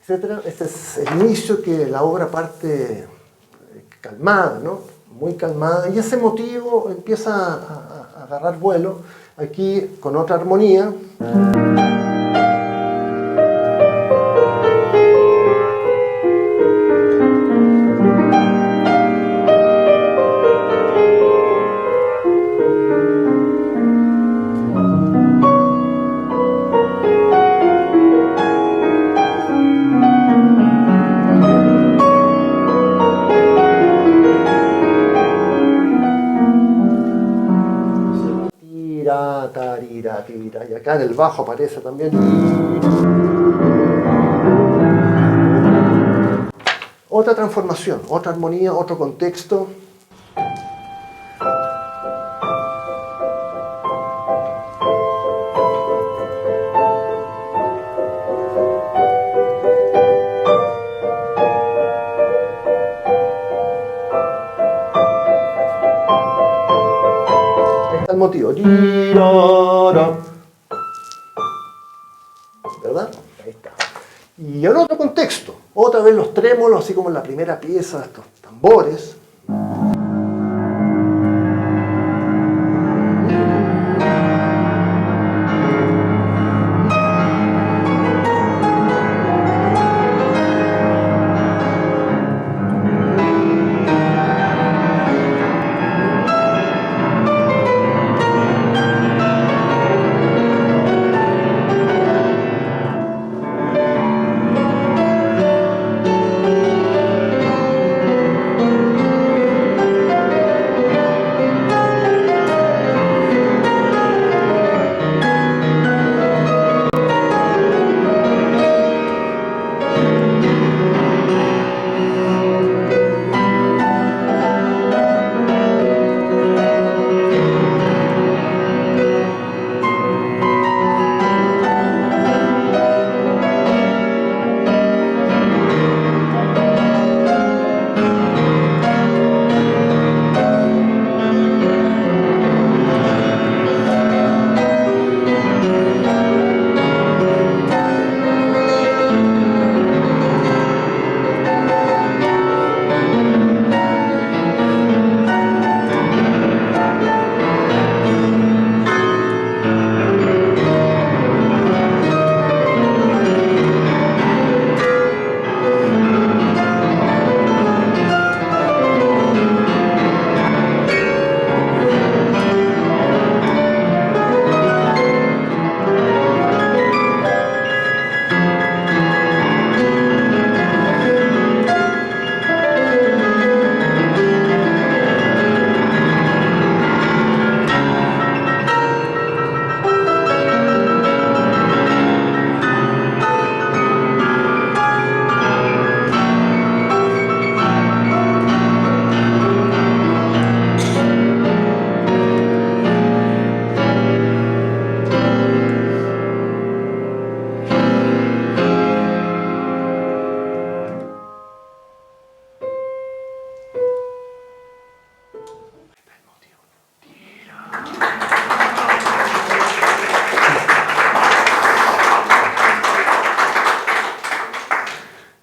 Etcétera. Este es el inicio que la obra parte calmada, ¿no? Muy calmada, y ese motivo empieza a agarrar vuelo aquí con otra armonía. Y acá en el bajo aparece también. Otra transformación, otra armonía, otro contexto. Ahí está el motivo. ¿Verdad? Ahí está. Y en otro contexto, otra vez los trémolos, así como en la primera pieza, estos tambores.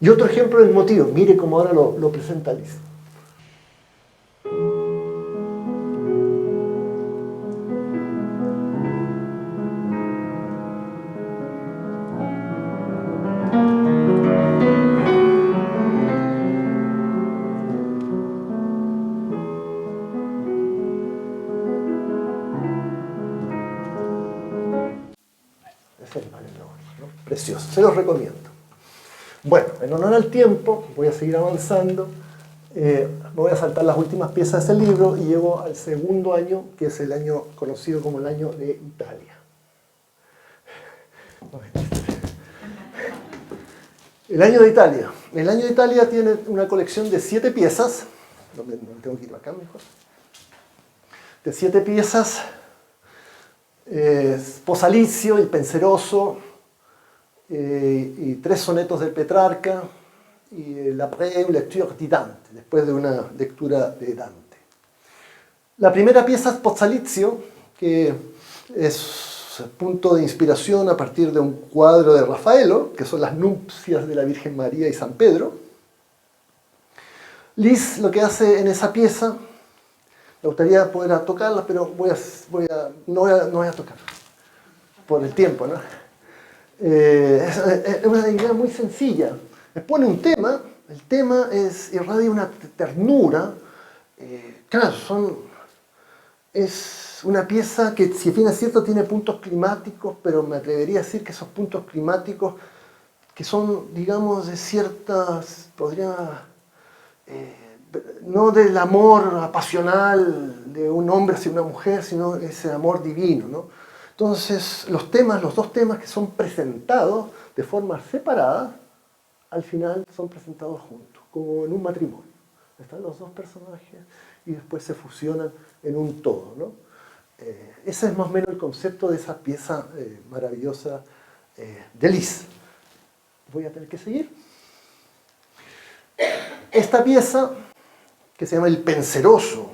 Y otro ejemplo del motivo, mire cómo ahora lo presenta Lis. Es el Malenón, ¿no? Precioso, se los recomiendo. Bueno, en honor al tiempo, voy a seguir avanzando. Me voy a saltar las últimas piezas de ese libro y llego al segundo año, que es el año conocido como el año de Italia. El año de Italia. El año de Italia tiene una colección de 7 piezas. No tengo que ir acá mejor. De 7 piezas. Posalicio, el Penseroso, y 3 sonetos del Petrarca, y l'après lecture di Dante, después de una lectura de Dante. La primera pieza es Posalizio, que es punto de inspiración a partir de un cuadro de Rafaelo, que son las nupcias de la Virgen María y San Pedro. Lis lo que hace en esa pieza, me gustaría poder tocarla, pero no voy a tocar, por el tiempo, ¿no? Es una idea muy sencilla. Expone un tema, el tema irradia una ternura. Claro, es una pieza que, si bien es cierto, tiene puntos climáticos, pero me atrevería a decir que esos puntos climáticos, que son, digamos, de ciertas, no del amor apasional de un hombre hacia una mujer, sino ese amor divino, ¿no? Entonces, los dos temas que son presentados de forma separada, al final son presentados juntos, como en un matrimonio. Están los dos personajes y después se fusionan en un todo, ¿no? Ese es más o menos el concepto de esa pieza maravillosa de Lis. Voy a tener que seguir. Esta pieza, que se llama El Penseroso,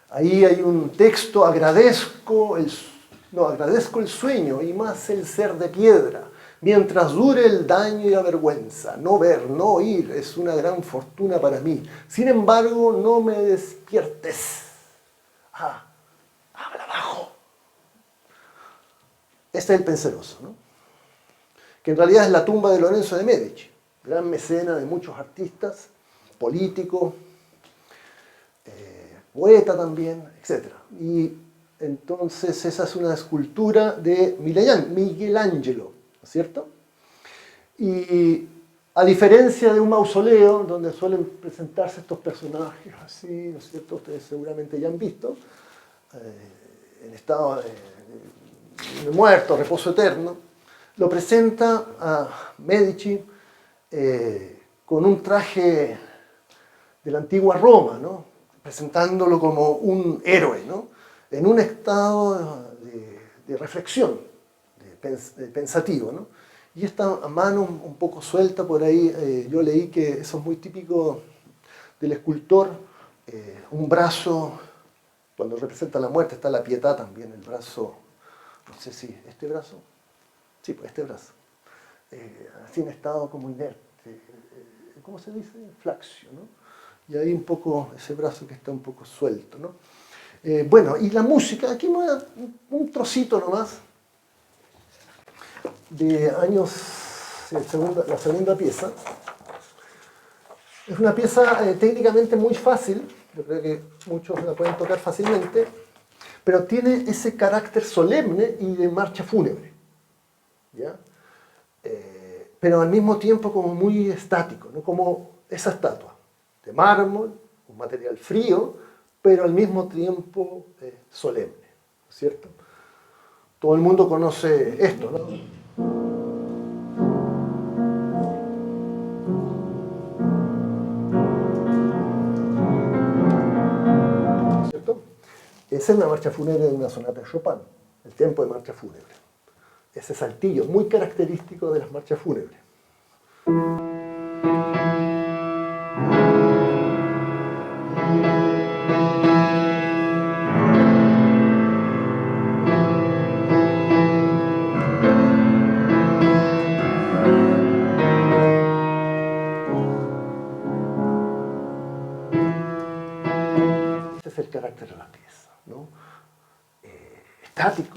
ahí hay un texto: agradezco el sueño y más el ser de piedra, mientras dure el daño y la vergüenza. No ver, no oír es una gran fortuna para mí. Sin embargo, no me despiertes. Habla bajo. Este es El Penseroso, ¿no? Que en realidad es la tumba de Lorenzo de Medici, gran mecena de muchos artistas, político, poeta también, etc. Y entonces esa es una escultura de Miguel Ángelo, ¿no es cierto? Y a diferencia de un mausoleo donde suelen presentarse estos personajes así, ¿no es cierto? Ustedes seguramente ya han visto, en estado de muerto, reposo eterno, lo presenta a Medici con un traje de la antigua Roma, ¿no? Presentándolo como un héroe, ¿no? En un estado de reflexión, pensativo, ¿no? Y esta mano un poco suelta por ahí, yo leí que eso es muy típico del escultor, un brazo, cuando representa la muerte está la Pietà también, el brazo, no sé si, ¿este brazo? Sí, pues este brazo, así en estado como inerte, ¿cómo se dice? Flaxio, ¿no? Y ahí un poco ese brazo que está un poco suelto, ¿no? Bueno, y la música, aquí me voy a un trocito nomás de años, la segunda pieza. Es una pieza técnicamente muy fácil, yo creo que muchos la pueden tocar fácilmente, pero tiene ese carácter solemne y de marcha fúnebre, ¿ya? Pero al mismo tiempo como muy estático, ¿no? Como esa estatua de mármol, un material frío, pero al mismo tiempo solemne, ¿no es cierto? Todo el mundo conoce esto, ¿no? ¿Cierto? Esa es una marcha fúnebre de una sonata de Chopin, el tempo de marcha fúnebre. Ese saltillo muy característico de las marchas fúnebres.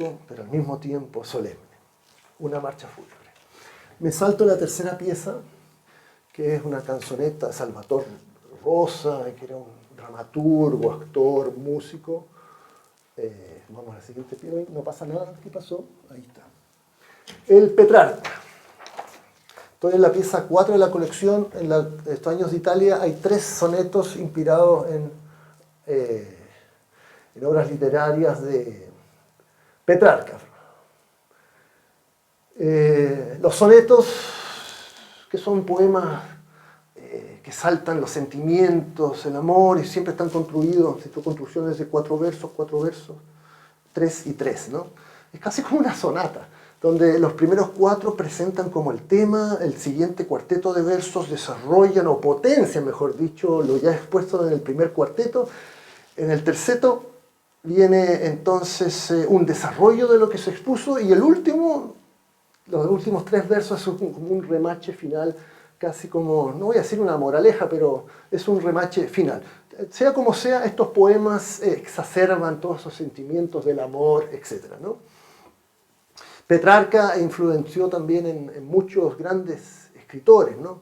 dramático, pero al mismo tiempo solemne. Una marcha fúnebre. Me salto la tercera pieza, que es una canzoneta de Salvatore Rosa, que era un dramaturgo, actor, músico. Vamos a la siguiente pieza. No pasa nada. ¿Qué pasó? Ahí está. El Petrarca. Estoy en la pieza 4 de la colección. En estos años de Italia hay 3 sonetos inspirados en obras literarias de Petrarca. Los sonetos, que son poemas que saltan los sentimientos, el amor, y siempre están construidos, construcciones de 4 versos, 3 y 3, ¿no? Es casi como una sonata, donde los primeros 4 presentan como el tema, el siguiente cuarteto de versos desarrollan o potencian, mejor dicho, lo ya expuesto en el primer cuarteto. En el terceto viene entonces un desarrollo de lo que se expuso, y los últimos 3 versos son como un remache final, casi como, no voy a decir una moraleja, pero es un remache final. Sea como sea, estos poemas exacerban todos esos sentimientos del amor, etc., ¿no? Petrarca influenció también en muchos grandes escritores, ¿no?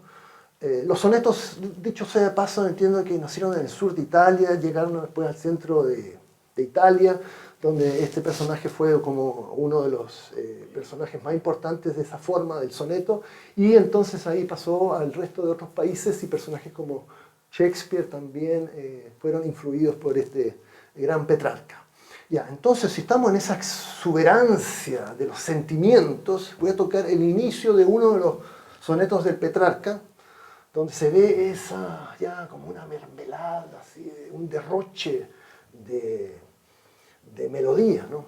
Los sonetos, dicho sea de paso, entiendo que nacieron en el sur de Italia, llegaron después al centro de Italia, donde este personaje fue como uno de los personajes más importantes de esa forma del soneto, y entonces ahí pasó al resto de otros países, y personajes como Shakespeare también fueron influidos por este gran Petrarca. Ya, entonces, si estamos en esa exuberancia de los sentimientos, voy a tocar el inicio de uno de los sonetos del Petrarca, donde se ve esa, ya como una mermelada, así, un derroche de melodía, ¿no?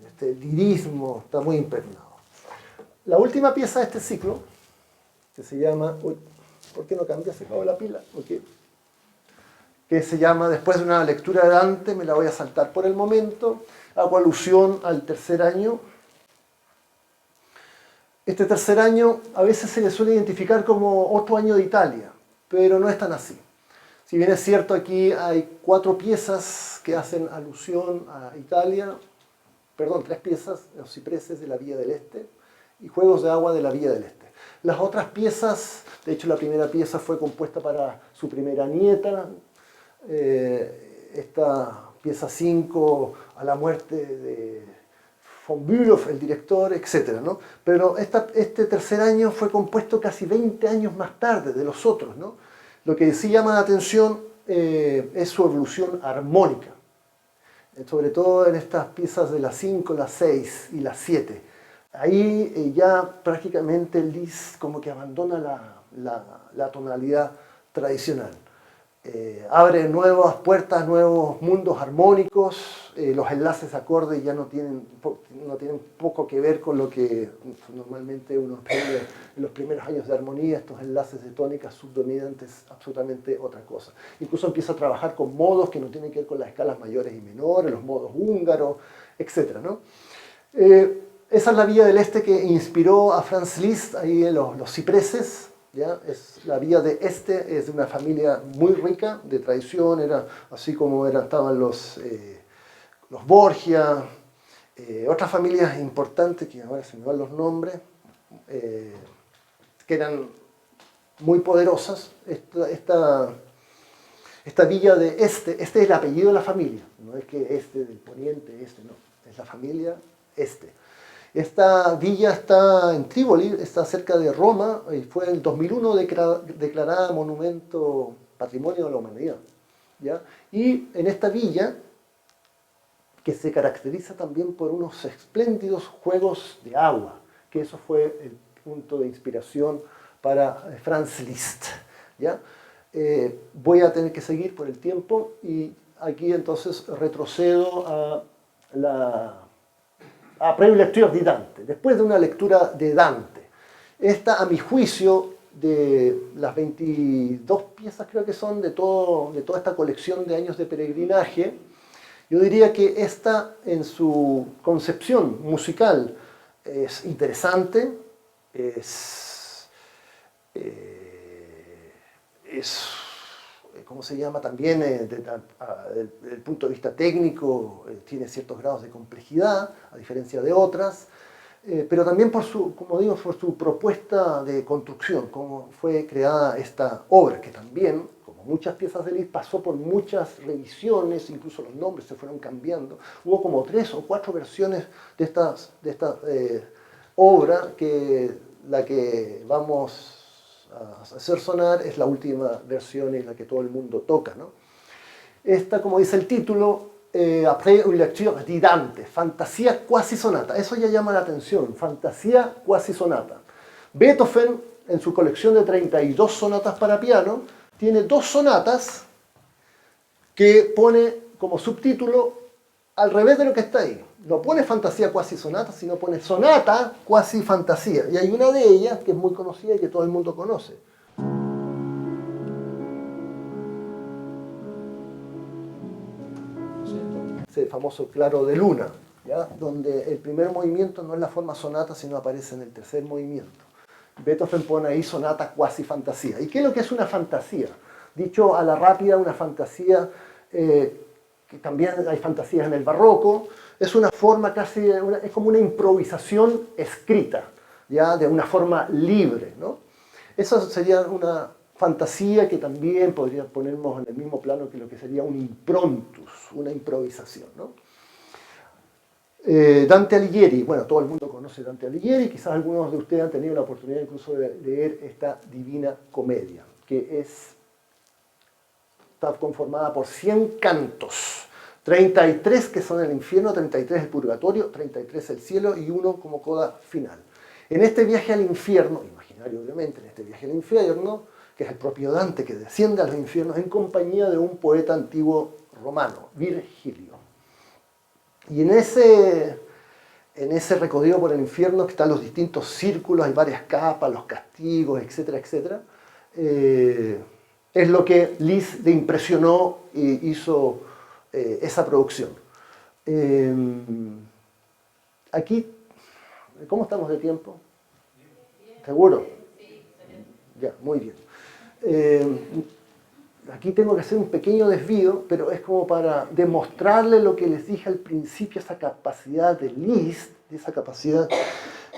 Este lirismo está muy impregnado. La última pieza de este ciclo, que se llama... Uy, ¿por qué no cambia? Se acabó la pila. Okay. Que se llama, después de una lectura de Dante, me la voy a saltar por el momento, hago alusión al tercer año. Este tercer año a veces se le suele identificar como otro año de Italia, pero no es tan así. Si bien es cierto, aquí hay 4 piezas que hacen alusión a Italia, 3 piezas, los cipreses de la Vía del Este y Juegos de Agua de la Vía del Este. Las otras piezas, de hecho la primera pieza fue compuesta para su primera nieta, esta pieza 5 a la muerte de von Bülow, el director, etc., ¿no? Pero este tercer año fue compuesto casi 20 años más tarde de los otros, ¿no? Lo que sí llama la atención es su evolución armónica, sobre todo en estas piezas de la 5, la 6 y la 7. Ahí ya prácticamente Liszt como que abandona la tonalidad tradicional. Abre nuevas puertas, nuevos mundos armónicos, los enlaces de acordes ya no tienen poco que ver con lo que normalmente uno aprende en los primeros años de armonía. Estos enlaces de tónicas subdominantes, absolutamente otra cosa. Incluso empieza a trabajar con modos que no tienen que ver con las escalas mayores y menores, los modos húngaros, etc., ¿no? Esa es la Vía del Este que inspiró a Franz Liszt, ahí en los cipreses. ¿Ya? Es la Vía de Este, es de una familia muy rica, de tradición, era así como estaban los los Borgia, otras familias importantes, que ahora se me van los nombres, que eran muy poderosas. Esta villa de este es el apellido de la familia, no es que este del poniente, no, es la familia este. Esta villa está en Trípoli, está cerca de Roma, y fue en el 2001 declarada Monumento Patrimonio de la Humanidad, ¿ya? Y en esta villa, que se caracteriza también por unos espléndidos juegos de agua, que eso fue el punto de inspiración para Franz Liszt, ¿ya? Voy a tener que seguir por el tiempo y aquí entonces retrocedo a Prelecture de Dante. Después de una lectura de Dante, esta, a mi juicio, de las 22 piezas creo que son de toda esta colección de años de peregrinaje, yo diría que esta en su concepción musical es interesante, ¿cómo se llama? También desde el punto de vista técnico tiene ciertos grados de complejidad, a diferencia de otras, pero también por su propuesta de construcción, cómo fue creada esta obra, que también, como muchas piezas de Liszt, pasó por muchas revisiones, incluso los nombres se fueron cambiando. Hubo como 3 o 4 versiones de esta obra, que la que vamos a hacer sonar es la última versión en la que todo el mundo toca, ¿no? Esta, como dice el título, Après une lecture de Dante, fantasía cuasi sonata. Eso ya llama la atención, fantasía cuasi sonata. Beethoven, en su colección de 32 sonatas para piano, tiene 2 sonatas que pone como subtítulo al revés de lo que está ahí. No pone fantasía cuasi sonata, sino pone sonata cuasi fantasía. Y hay una de ellas que es muy conocida y que todo el mundo conoce. Ese famoso claro de luna, ¿ya? Donde el primer movimiento no es la forma sonata, sino aparece en el tercer movimiento. Beethoven pone ahí sonata cuasi fantasía. ¿Y qué es lo que es una fantasía? Dicho a la rápida, una fantasía, que también hay fantasías en el barroco, es una forma casi, es como una improvisación escrita, ¿ya? De una forma libre, ¿no? Eso sería una fantasía que también podría ponernos en el mismo plano que lo que sería un improntus, una improvisación, ¿no? Dante Alighieri, bueno, todo el mundo conoce Dante Alighieri, quizás algunos de ustedes han tenido la oportunidad incluso de leer esta Divina Comedia, que está conformada por 100 cantos, 33 que son el infierno, 33 el purgatorio, 33 el cielo y 1 como coda final. En este viaje al infierno, imaginario obviamente, en este viaje al infierno, que es el propio Dante que desciende a los infiernos en compañía de un poeta antiguo romano, Virgilio. Y en ese recorrido por el infierno que están los distintos círculos, hay varias capas, los castigos, etcétera, etcétera, es lo que Liszt le impresionó y hizo esa producción. Aquí, ¿cómo estamos de tiempo? ¿Seguro? Ya, muy bien. Aquí tengo que hacer un pequeño desvío, pero es como para demostrarle lo que les dije al principio, esa capacidad de Liszt, esa capacidad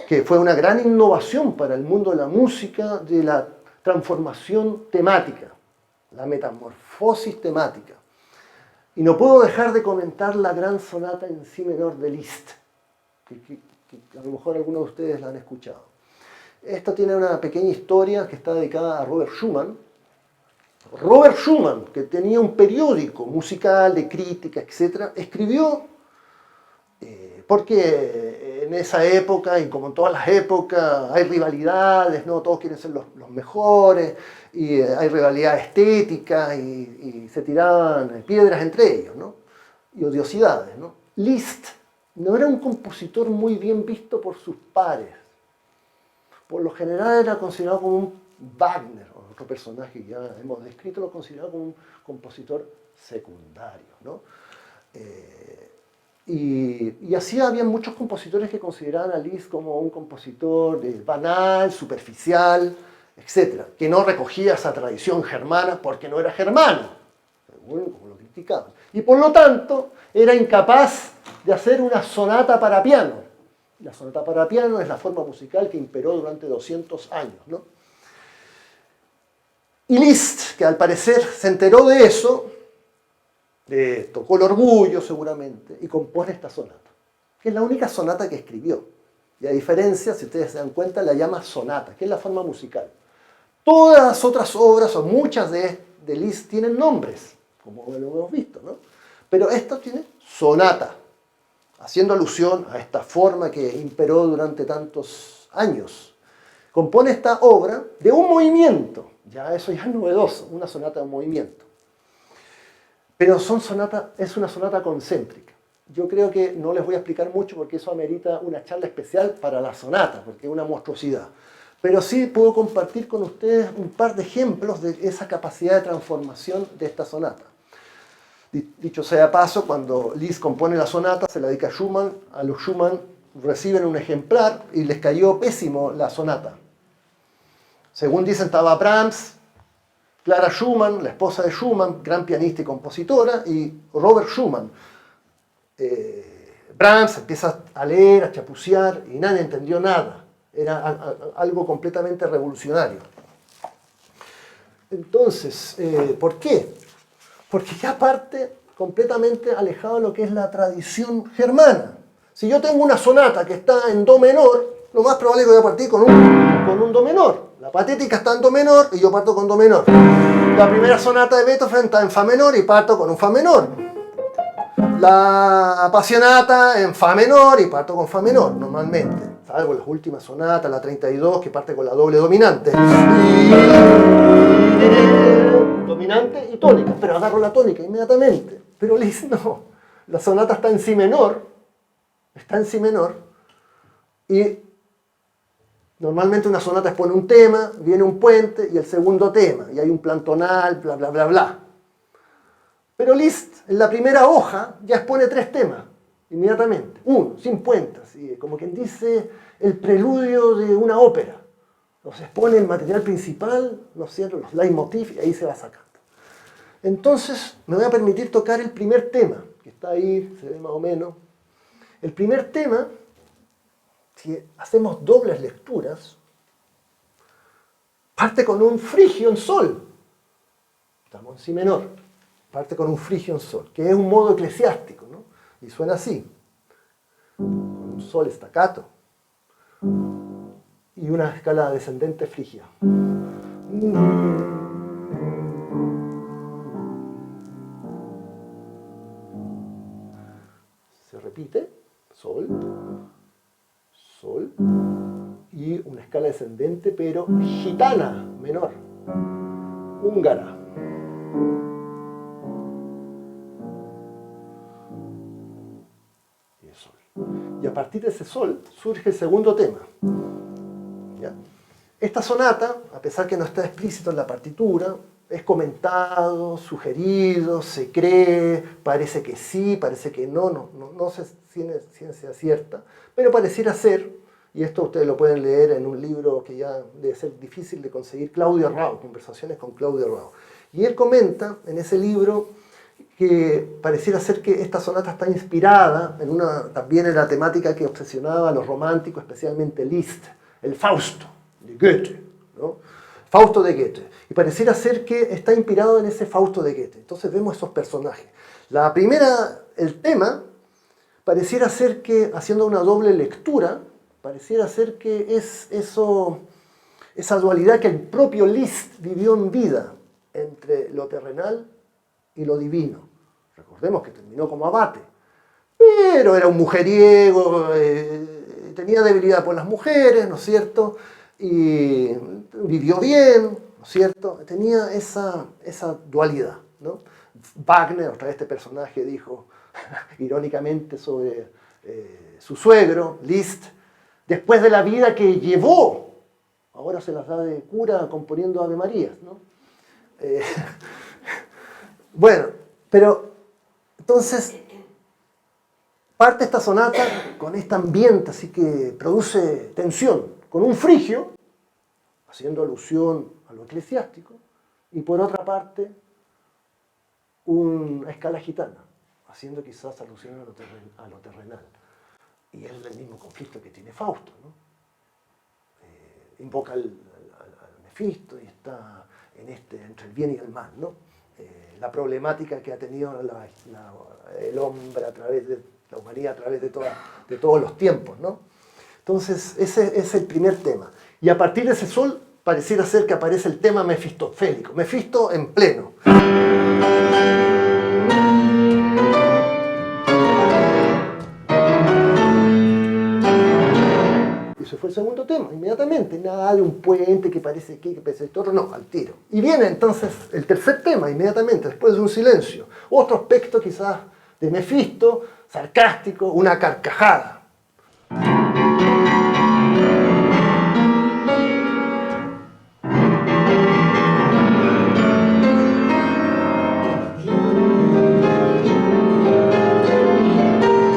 que fue una gran innovación para el mundo de la música, de la transformación temática, la metamorfosis temática. Y no puedo dejar de comentar la gran sonata en si menor de Liszt, que a lo mejor algunos de ustedes la han escuchado. Esta tiene una pequeña historia que está dedicada a Robert Schumann. Robert Schumann, que tenía un periódico musical de crítica, etc., escribió, porque en esa época, y como en todas las épocas, hay rivalidades, ¿no? Todos quieren ser los mejores, y hay rivalidad estética, y se tiraban piedras entre ellos, ¿no? Y odiosidades, ¿no? Liszt no era un compositor muy bien visto por sus pares. Por lo general era considerado como un Wagner, otro personaje que ya hemos descrito, lo considerado como un compositor secundario, ¿no? Y así había muchos compositores que consideraban a Liszt como un compositor banal, superficial, etc., que no recogía esa tradición germana porque no era germano, como lo sofisticados. Y por lo tanto, era incapaz de hacer una sonata para piano. La sonata para piano es la forma musical que imperó durante 200 años, ¿no? Y Liszt, que al parecer se enteró de eso, tocó el orgullo seguramente, y compone esta sonata, que es la única sonata que escribió. Y a diferencia, si ustedes se dan cuenta, la llama sonata, que es la forma musical. Todas las otras obras, o muchas de Liszt, tienen nombres, como lo hemos visto, ¿no? Pero esta tiene sonata, haciendo alusión a esta forma que imperó durante tantos años. Compone esta obra de un movimiento, eso ya es novedoso, una sonata de un movimiento. Pero es una sonata concéntrica. Yo creo que no les voy a explicar mucho porque eso amerita una charla especial para la sonata, porque es una monstruosidad. Pero sí puedo compartir con ustedes un par de ejemplos de esa capacidad de transformación de esta sonata. Dicho sea de paso, cuando Liszt compone la sonata, se la dedica a Schumann. A los Schumann reciben un ejemplar y les cayó pésimo la sonata. Según dicen, estaba Brahms, Clara Schumann, la esposa de Schumann, gran pianista y compositora, y Robert Schumann. Brahms empieza a leer, a chapucear, y nadie entendió nada. Era algo completamente revolucionario. Entonces, ¿por qué? Porque ya parte completamente alejado de lo que es la tradición germana. Si yo tengo una sonata que está en do menor, lo más probable es que voy a partir con un do menor. La patética está en do menor y yo parto con do menor. La primera sonata de Beethoven está en fa menor y parto con un fa menor. La Appassionata en fa menor y parto con fa menor, normalmente. Salvo las últimas sonatas, la 32, que parte con la doble dominante. Dominante y tónica, pero agarro la tónica inmediatamente. Pero Liszt no. La sonata está en si menor. Está en si menor. Y normalmente una sonata expone un tema, viene un puente y el segundo tema. Y hay un plan tonal, bla, bla, bla, bla. Pero Liszt, en la primera hoja, ya expone 3 temas, inmediatamente. Uno, sin puente, así, como quien dice el preludio de una ópera. Nos expone el material principal, ¿no es cierto?, los leitmotiv, y ahí se va sacando. Entonces, me voy a permitir tocar el primer tema, que está ahí, se ve más o menos. El primer tema, si hacemos dobles lecturas, parte con un frigio en sol. Estamos en si menor. Parte con un frigio en sol, que es un modo eclesiástico, ¿no? Y suena así. Un sol staccato. Y una escala descendente frigia. Se repite. Sol. Sol. Y una escala descendente, pero gitana, menor. Húngara. Y a partir de ese sol surge el segundo tema. ¿Ya? Esta sonata, a pesar que no está explícito en la partitura, es comentado, sugerido, se cree, parece que sí, parece que no sé si es ciencia cierta, pero pareciera ser, y esto ustedes lo pueden leer en un libro que ya debe ser difícil de conseguir, Claudio Rao, Conversaciones con Claudio Rao. Y él comenta en ese libro que pareciera ser que esta sonata está inspirada también en la temática que obsesionaba a los románticos, especialmente Liszt, el Fausto de Goethe, ¿no? Fausto de Goethe. Y pareciera ser que está inspirado en ese Fausto de Goethe. Entonces vemos esos personajes. La primera, el tema, pareciera ser que, haciendo una doble lectura, pareciera ser que es esa dualidad que el propio Liszt vivió en vida entre lo terrenal y lo divino. Recordemos que terminó como abate, pero era un mujeriego, tenía debilidad por las mujeres, ¿no es cierto? Y vivió bien, ¿no es cierto? Tenía esa dualidad, ¿no? Wagner, otra vez este personaje, dijo irónicamente sobre su suegro, Liszt, después de la vida que llevó, ahora se las da de cura componiendo Ave Marías, ¿no? Bueno, pero entonces parte esta sonata con este ambiente así que produce tensión, con un frigio, haciendo alusión a lo eclesiástico, y por otra parte una escala gitana, haciendo quizás alusión a lo terrenal. Y es el mismo conflicto que tiene Fausto, ¿no? Invoca al Mefisto y está entre el bien y el mal, ¿no? La problemática que ha tenido el hombre a través de la humanidad, a través de todos los tiempos, ¿no? Entonces, ese es el primer tema. Y a partir de ese sol, pareciera ser que aparece el tema mefistofélico. Mefisto en pleno. Ese fue el segundo tema, inmediatamente. Nada de un puente que parece aquí, que parece esto otro, no, al tiro. Y viene entonces el tercer tema, inmediatamente, después de un silencio. Otro aspecto quizás de Mefisto, sarcástico, una carcajada.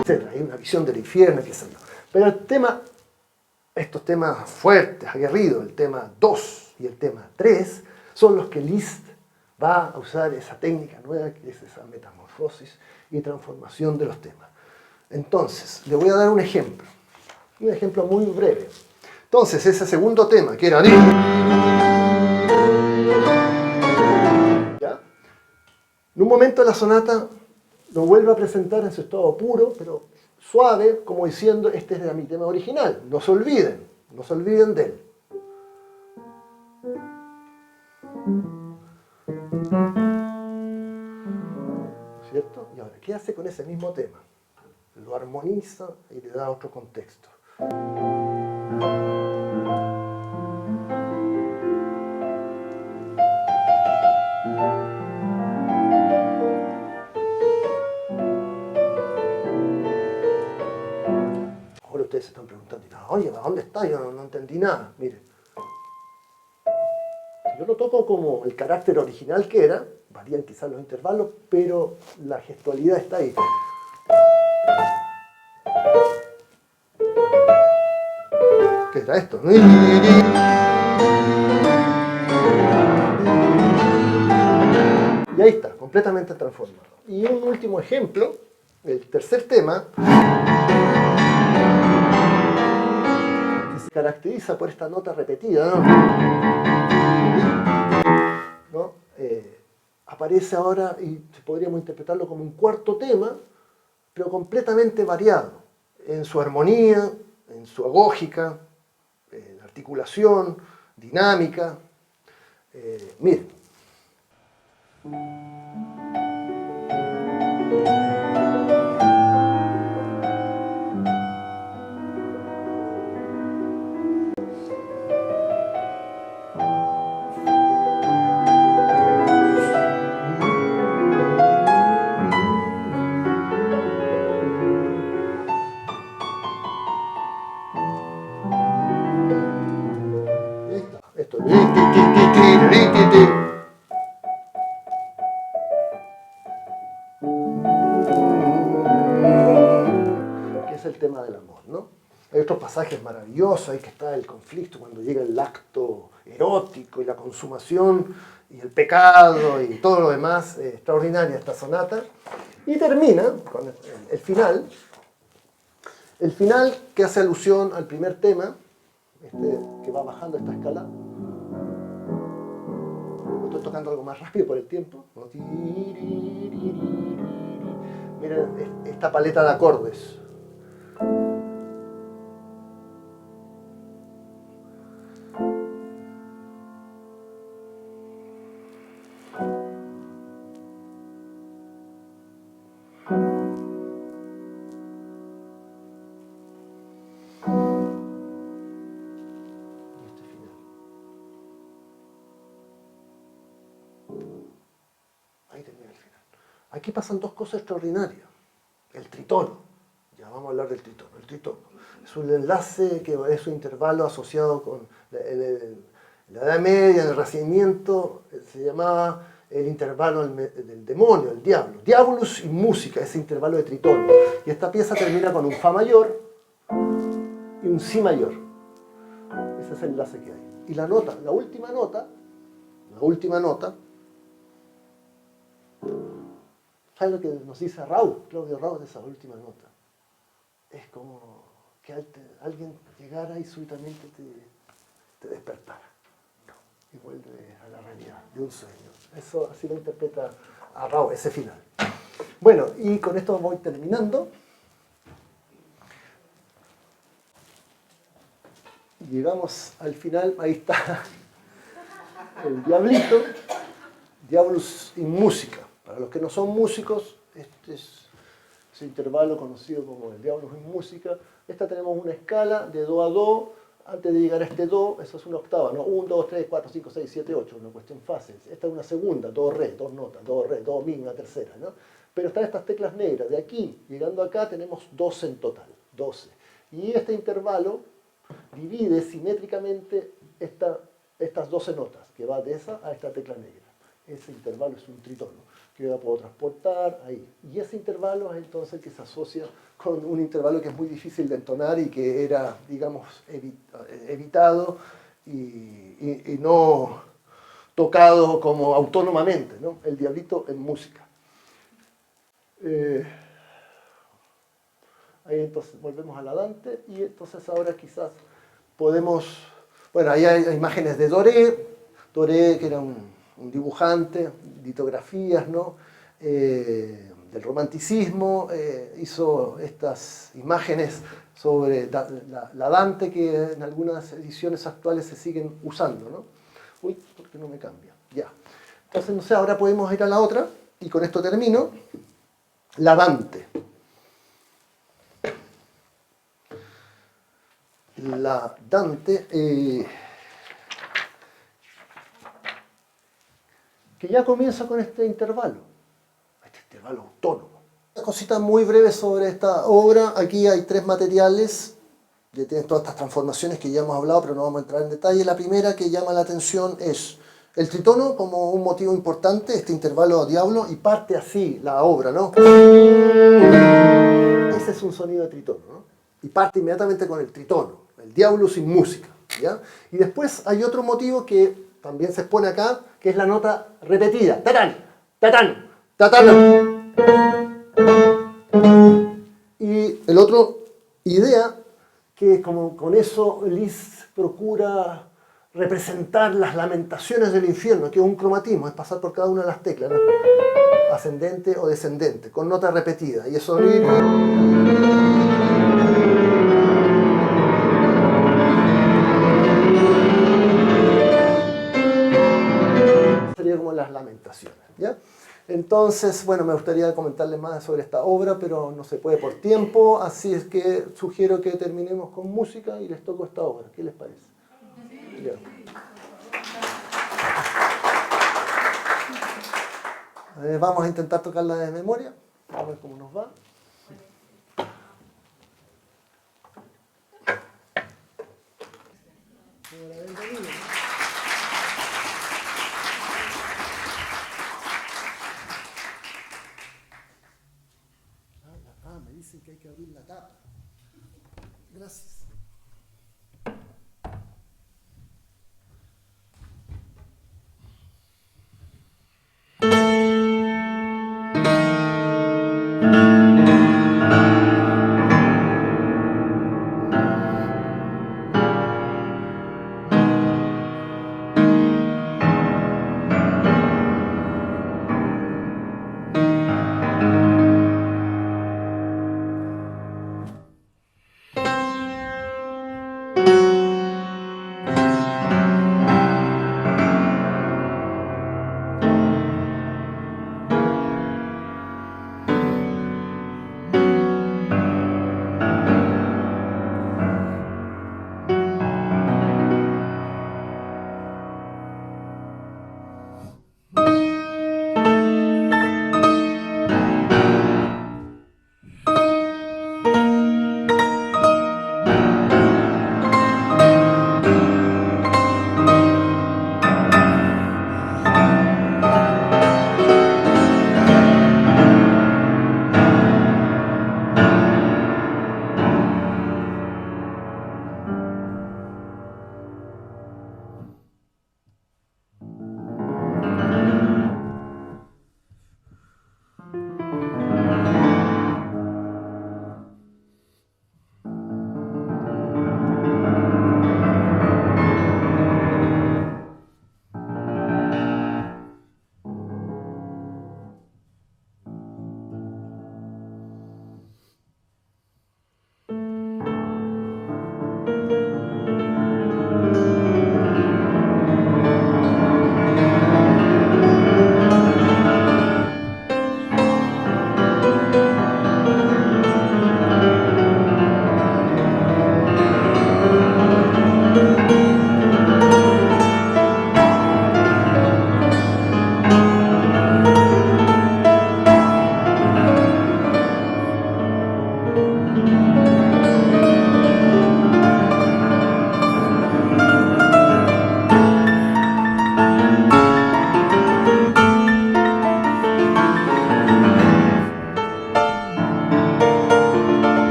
Etcétera. Hay una visión del infierno, qué sé yo. Pero el tema, estos temas fuertes, aguerridos, el tema 2 y el tema 3, son los que Liszt va a usar esa técnica nueva, que es esa metamorfosis y transformación de los temas. Entonces, le voy a dar un ejemplo muy breve. Entonces, ese segundo tema, que era... ¿Ya? En un momento la sonata lo vuelve a presentar en su estado puro, pero suave, como diciendo, este es mi tema original, no se olviden de él. ¿Cierto? Y ahora, ¿qué hace con ese mismo tema? Lo armoniza y le da otro contexto. Ahora ustedes se están preguntando, oye, ¿a dónde está? Yo no entendí nada. Miren, yo lo toco como el carácter original que era, varían quizás los intervalos, pero la gestualidad está ahí. ¿Qué era esto? Y ahí está, completamente transformado. Y un último ejemplo, el tercer tema, que se caracteriza por esta nota repetida, ¿no? Aparece ahora y podríamos interpretarlo como un cuarto tema, pero completamente variado en su armonía, en su agógica, en articulación, dinámica. Miren. Esto. Que es el tema del amor, ¿no? Hay otros pasajes maravillosos, ahí que está el conflicto cuando llega el acto erótico y la consumación y el pecado y todo lo demás, extraordinaria esta sonata. Y termina con el final que hace alusión al primer tema, que va bajando esta escala. Estoy tocando algo más rápido por el tiempo. Miren esta paleta de acordes. Ahí termina el final. Aquí pasan dos cosas extraordinarias. El tritono. Ya vamos a hablar del tritono. El tritono es un enlace que es un intervalo asociado con la Edad Media, en el Renacimiento, se llamaba el intervalo del demonio, el diablo. Diabolus y música, ese intervalo de tritono. Y esta pieza termina con un fa mayor y un si mayor. Ese es el enlace que hay. Y la nota, la última nota, ¿Sabes lo que nos dice Raúl, Claudio Raúl, de esa última nota? Es como que alguien llegara y súbitamente te despertara, ¿no? Y vuelve a la realidad de un sueño. Eso así lo interpreta a Raúl, ese final. Bueno, y con esto voy terminando. Llegamos al final, ahí está el diablito, Diabolus in música. Para los que no son músicos, este es ese intervalo conocido como el Diabolus in música. Esta tenemos una escala de do a do. Antes de llegar a este do, eso es una octava, ¿no? 1, 2, 3, 4, 5, 6, 7, 8, una cuestión fácil. Esta es una segunda, do, re, dos notas, do, re, do, mi, una tercera, ¿no? Pero están estas teclas negras. De aquí, llegando acá, tenemos 12 en total, 12. Y este intervalo divide simétricamente estas 12 notas, que va de esa a esta tecla negra. Ese intervalo es un tritono, que yo la puedo transportar ahí. Y ese intervalo es entonces el que se asocia con un intervalo que es muy difícil de entonar y que era, digamos, evitado y no tocado como autónomamente, ¿no? El diablito en música. Ahí entonces volvemos a la Dante y entonces ahora quizás podemos... Bueno, ahí hay imágenes de Doré. Doré, que era un dibujante, litografías, ¿no? Del romanticismo, hizo estas imágenes sobre la Dante que en algunas ediciones actuales se siguen usando, ¿no? Uy, ¿por qué no me cambia? Ya. Entonces, no sé, ahora podemos ir a la otra y con esto termino. La Dante. La Dante, que ya comienza con este intervalo autónomo. Una cosita muy breve sobre esta obra. Aquí hay 3 materiales, tienen todas estas transformaciones que ya hemos hablado, pero no vamos a entrar en detalle. La primera que llama la atención es el tritono como un motivo importante, este intervalo diablo, y parte así la obra, ¿no? Ese es un sonido de tritono, ¿no? Y parte inmediatamente con el tritono, el diablo sin música, ¿ya? Y después hay otro motivo que también se expone acá, que es la nota repetida. ¡Tatán! ¡Tatán! ¡Tatán! Y el otro, idea, que como con eso Liszt procura representar las lamentaciones del infierno, que es un cromatismo, es pasar por cada una de las teclas, ¿no? Ascendente o descendente, con nota repetida. Y eso sería como las lamentaciones, ¿ya? Entonces, bueno, me gustaría comentarles más sobre esta obra, pero no se puede por tiempo, así es que sugiero que terminemos con música y les toco esta obra. ¿Qué les parece? Ya. Vamos a intentar tocarla de memoria, a ver cómo nos va. Me dicen que hay que abrir la tapa. Gracias.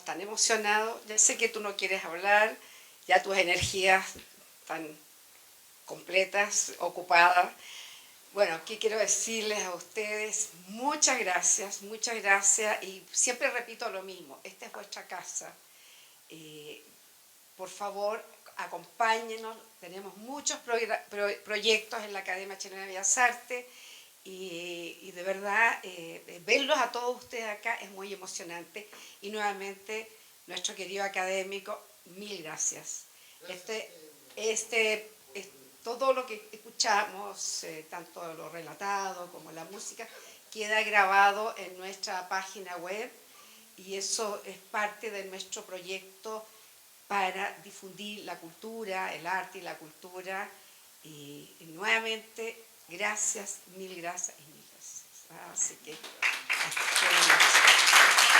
tan emocionados. Ya sé que tú no quieres hablar, ya tus energías están completas, ocupadas. Bueno, ¿qué quiero decirles a ustedes? Muchas gracias y siempre repito lo mismo, esta es vuestra casa. Por favor, acompáñenos, tenemos muchos proyectos en la Academia Chilena de Bellas Artes y de verdad verlos a todos ustedes acá es muy emocionante y nuevamente nuestro querido académico, mil gracias. Todo lo que escuchamos, tanto lo relatado como la música, queda grabado en nuestra página web y eso es parte de nuestro proyecto para difundir la cultura, el arte y la cultura. Y nuevamente, gracias, mil gracias y mil gracias. Así que, hasta luego.